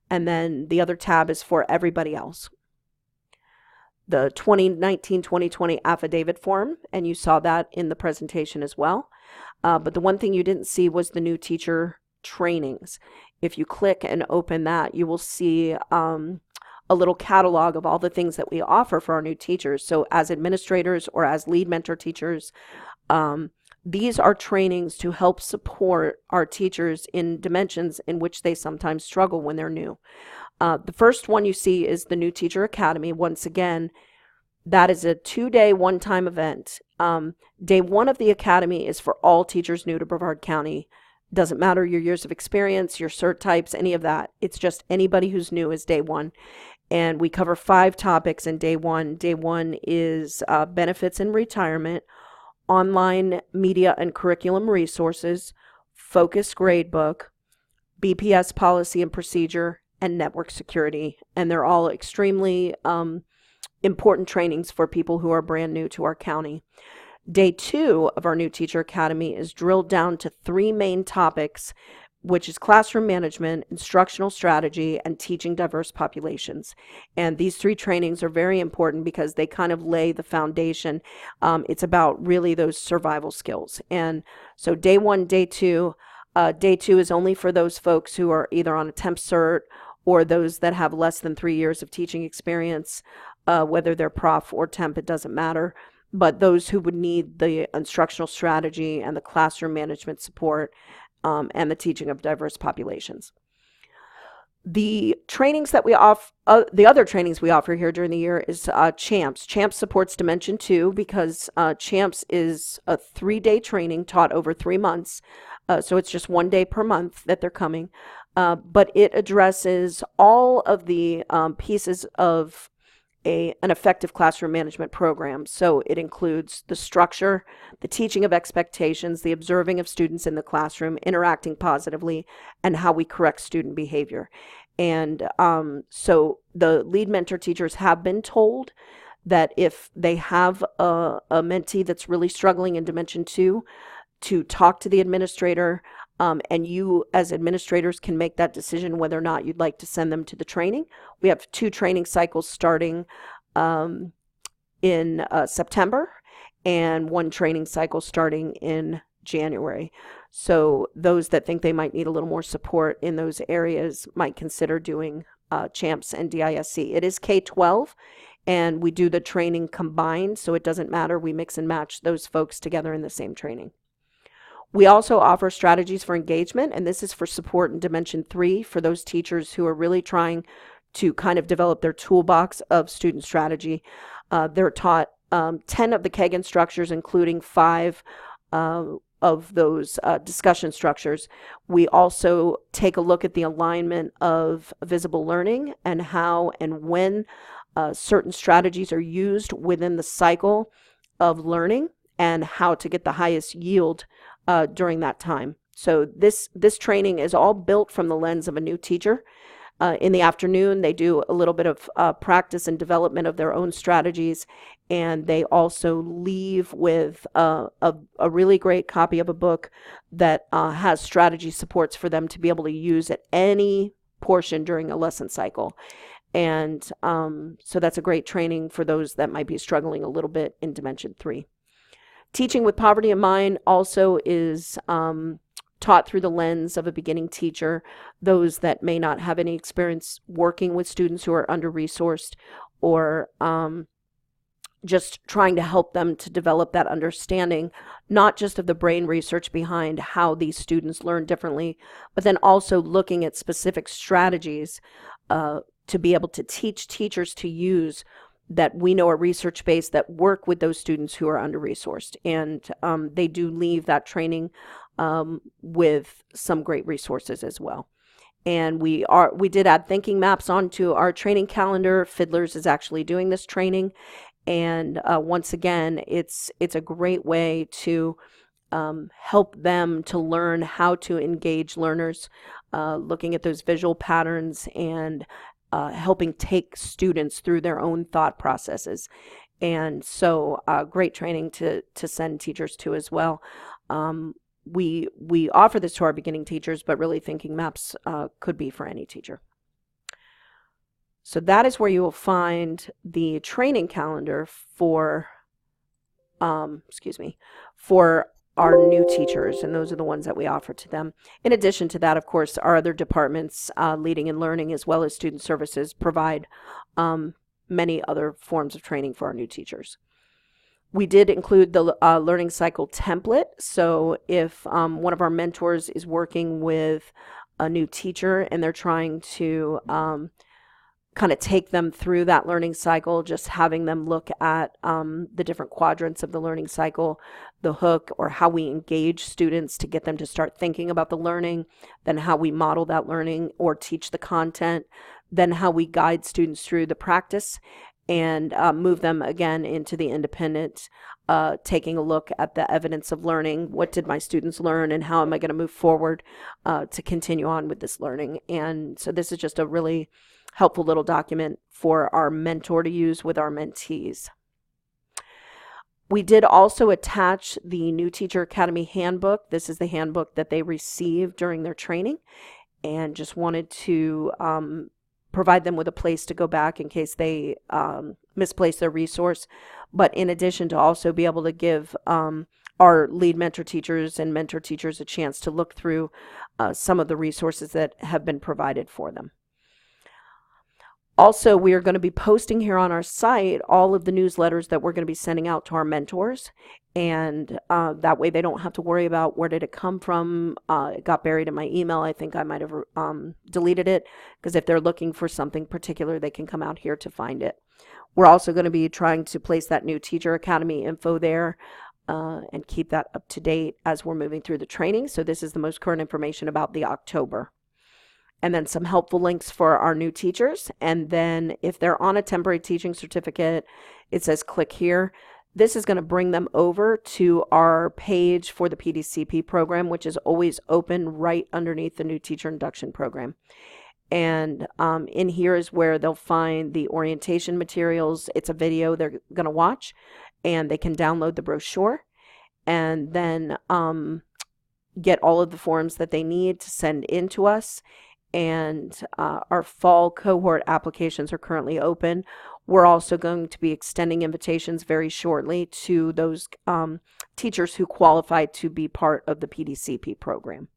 And then the other tab is for everybody else. The 2019-2020 affidavit form, and you saw that in the presentation as well. But the one thing you didn't see was the new teacher trainings. If you click and open that, you will see a little catalog of all the things that we offer for our new teachers. So as administrators or as lead mentor teachers, these are trainings to help support our teachers in dimensions in which they sometimes struggle when they're new. The first one you see is the New Teacher Academy. Once again, that is a 2-day, one-time event. Day 1 of the Academy is for all teachers new to Brevard County. Doesn't matter your years of experience, your cert types, any of that. It's just anybody who's new is day 1. And we cover 5 topics in day 1. Day 1 is benefits and retirement, online media and curriculum resources, focused gradebook, BPS policy and procedure, and network security. And they're all extremely important trainings for people who are brand new to our county. Day 2 of our New Teacher Academy is drilled down to 3 main topics, which is classroom management, instructional strategy, and teaching diverse populations. And these 3 trainings are very important because they kind of lay the foundation. It's about really those survival skills. And so day 1, day 2, day 2 is only for those folks who are either on a temp cert or those that have less than 3 years of teaching experience, whether they're prof or temp, it doesn't matter. But those who would need the instructional strategy and the classroom management support and the teaching of diverse populations. The trainings that we offer, the other trainings we offer here during the year is CHAMPS. CHAMPS supports Dimension 2 because CHAMPS is a 3-day training taught over 3 months. So it's just 1 day per month that they're coming. But it addresses all of the pieces of an effective classroom management program. So it includes the structure, the teaching of expectations, the observing of students in the classroom, interacting positively, and how we correct student behavior. And so the lead mentor teachers have been told that if they have a mentee that's really struggling in Dimension 2, to talk to the administrator, and you as administrators can make that decision whether or not you'd like to send them to the training. We have 2 training cycles starting in September and 1 training cycle starting in January. So those that think they might need a little more support in those areas might consider doing CHAMPS and DISC. It is K-12, and we do the training combined, so it doesn't matter. We mix and match those folks together in the same training. We also offer strategies for engagement, and this is for support in Dimension 3 for those teachers who are really trying to kind of develop their toolbox of student strategy. They're taught 10 of the Kagan structures, including 5 of those discussion structures. We also take a look at the alignment of visible learning and how and when certain strategies are used within the cycle of learning and how to get the highest yield during that time. So this training is all built from the lens of a new teacher. In the afternoon, they do a little bit of practice and development of their own strategies, and they also leave with a really great copy of a book that has strategy supports for them to be able to use at any portion during a lesson cycle. And so that's a great training for those that might be struggling a little bit in Dimension 3. Teaching with Poverty in Mind also is taught through the lens of a beginning teacher, those that may not have any experience working with students who are under-resourced, or just trying to help them to develop that understanding, not just of the brain research behind how these students learn differently, but then also looking at specific strategies to be able to teach teachers to use that we know are research-based, that work with those students who are under-resourced. And they do leave that training with some great resources as well. And we did add thinking maps onto our training calendar. Fiddlers is actually doing this training. And once again, it's a great way to help them to learn how to engage learners, looking at those visual patterns and helping take students through their own thought processes. And so great training to send teachers to as well. We offer this to our beginning teachers, but really thinking maps could be for any teacher. So that is where you will find the training calendar for, for our new teachers, and those are the ones that we offer to them. In addition to that, of course, our other departments, Leading and Learning, as well as Student Services, provide many other forms of training for our new teachers. We did include the learning cycle template, so if one of our mentors is working with a new teacher and they're trying to kind of take them through that learning cycle, just having them look at the different quadrants of the learning cycle, the hook, or how we engage students to get them to start thinking about the learning, then how we model that learning or teach the content, then how we guide students through the practice and move them again into the independent, taking a look at the evidence of learning. What did my students learn, and how am I going to move forward to continue on with this learning? And so this is just a really helpful little document for our mentor to use with our mentees. We did also attach the New Teacher Academy handbook. This is the handbook that they received during their training, and just wanted to provide them with a place to go back in case they misplace their resource. But in addition, to also be able to give our lead mentor teachers and mentor teachers a chance to look through some of the resources that have been provided for them. Also, we are going to be posting here on our site all of the newsletters that we're going to be sending out to our mentors, and that way they don't have to worry about where did it come from. It got buried in my email. I think I might have deleted it, because if they're looking for something particular, they can come out here to find it. We're also going to be trying to place that New Teacher Academy info there and keep that up to date as we're moving through the training. So this is the most current information about the October. And then some helpful links for our new teachers. And then if they're on a temporary teaching certificate, it says click here. This is going to bring them over to our page for the PDCP program, which is always open right underneath the New Teacher Induction program. And in here is where they'll find the orientation materials. It's a video they're going to watch, and they can download the brochure and then get all of the forms that they need to send in to us. And our fall cohort applications are currently open. We're also going to be extending invitations very shortly to those teachers who qualify to be part of the PDCP program.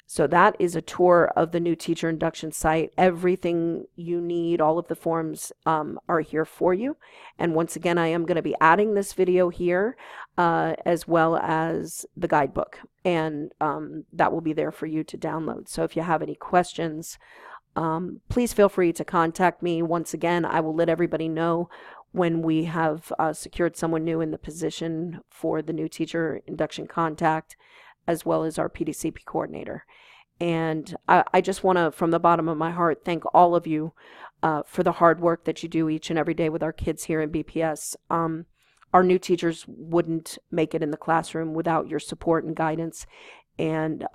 So that is a tour of the New Teacher Induction site. Everything you need, all of the forms are here for you. And once again, I am going to be adding this video here as well as the guidebook. And that will be there for you to download. So if you have any questions, please feel free to contact me. Once again, I will let everybody know when we have secured someone new in the position for the New Teacher Induction contact, as well as our PDCP coordinator. And I just want to, from the bottom of my heart, thank all of you for the hard work that you do each and every day with our kids here in BPS. Our new teachers wouldn't make it in the classroom without your support and guidance. And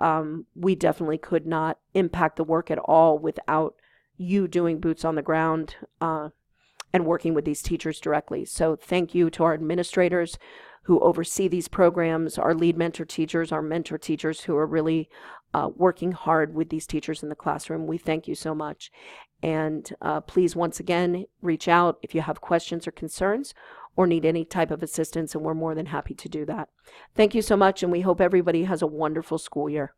we definitely could not impact the work at all without you doing boots on the ground and working with these teachers directly. So thank you to our administrators who oversee these programs, our lead mentor teachers, our mentor teachers who are really working hard with these teachers in the classroom. We thank you so much. And please, once again, reach out if you have questions or concerns or need any type of assistance, and we're more than happy to do that. Thank you so much, and we hope everybody has a wonderful school year.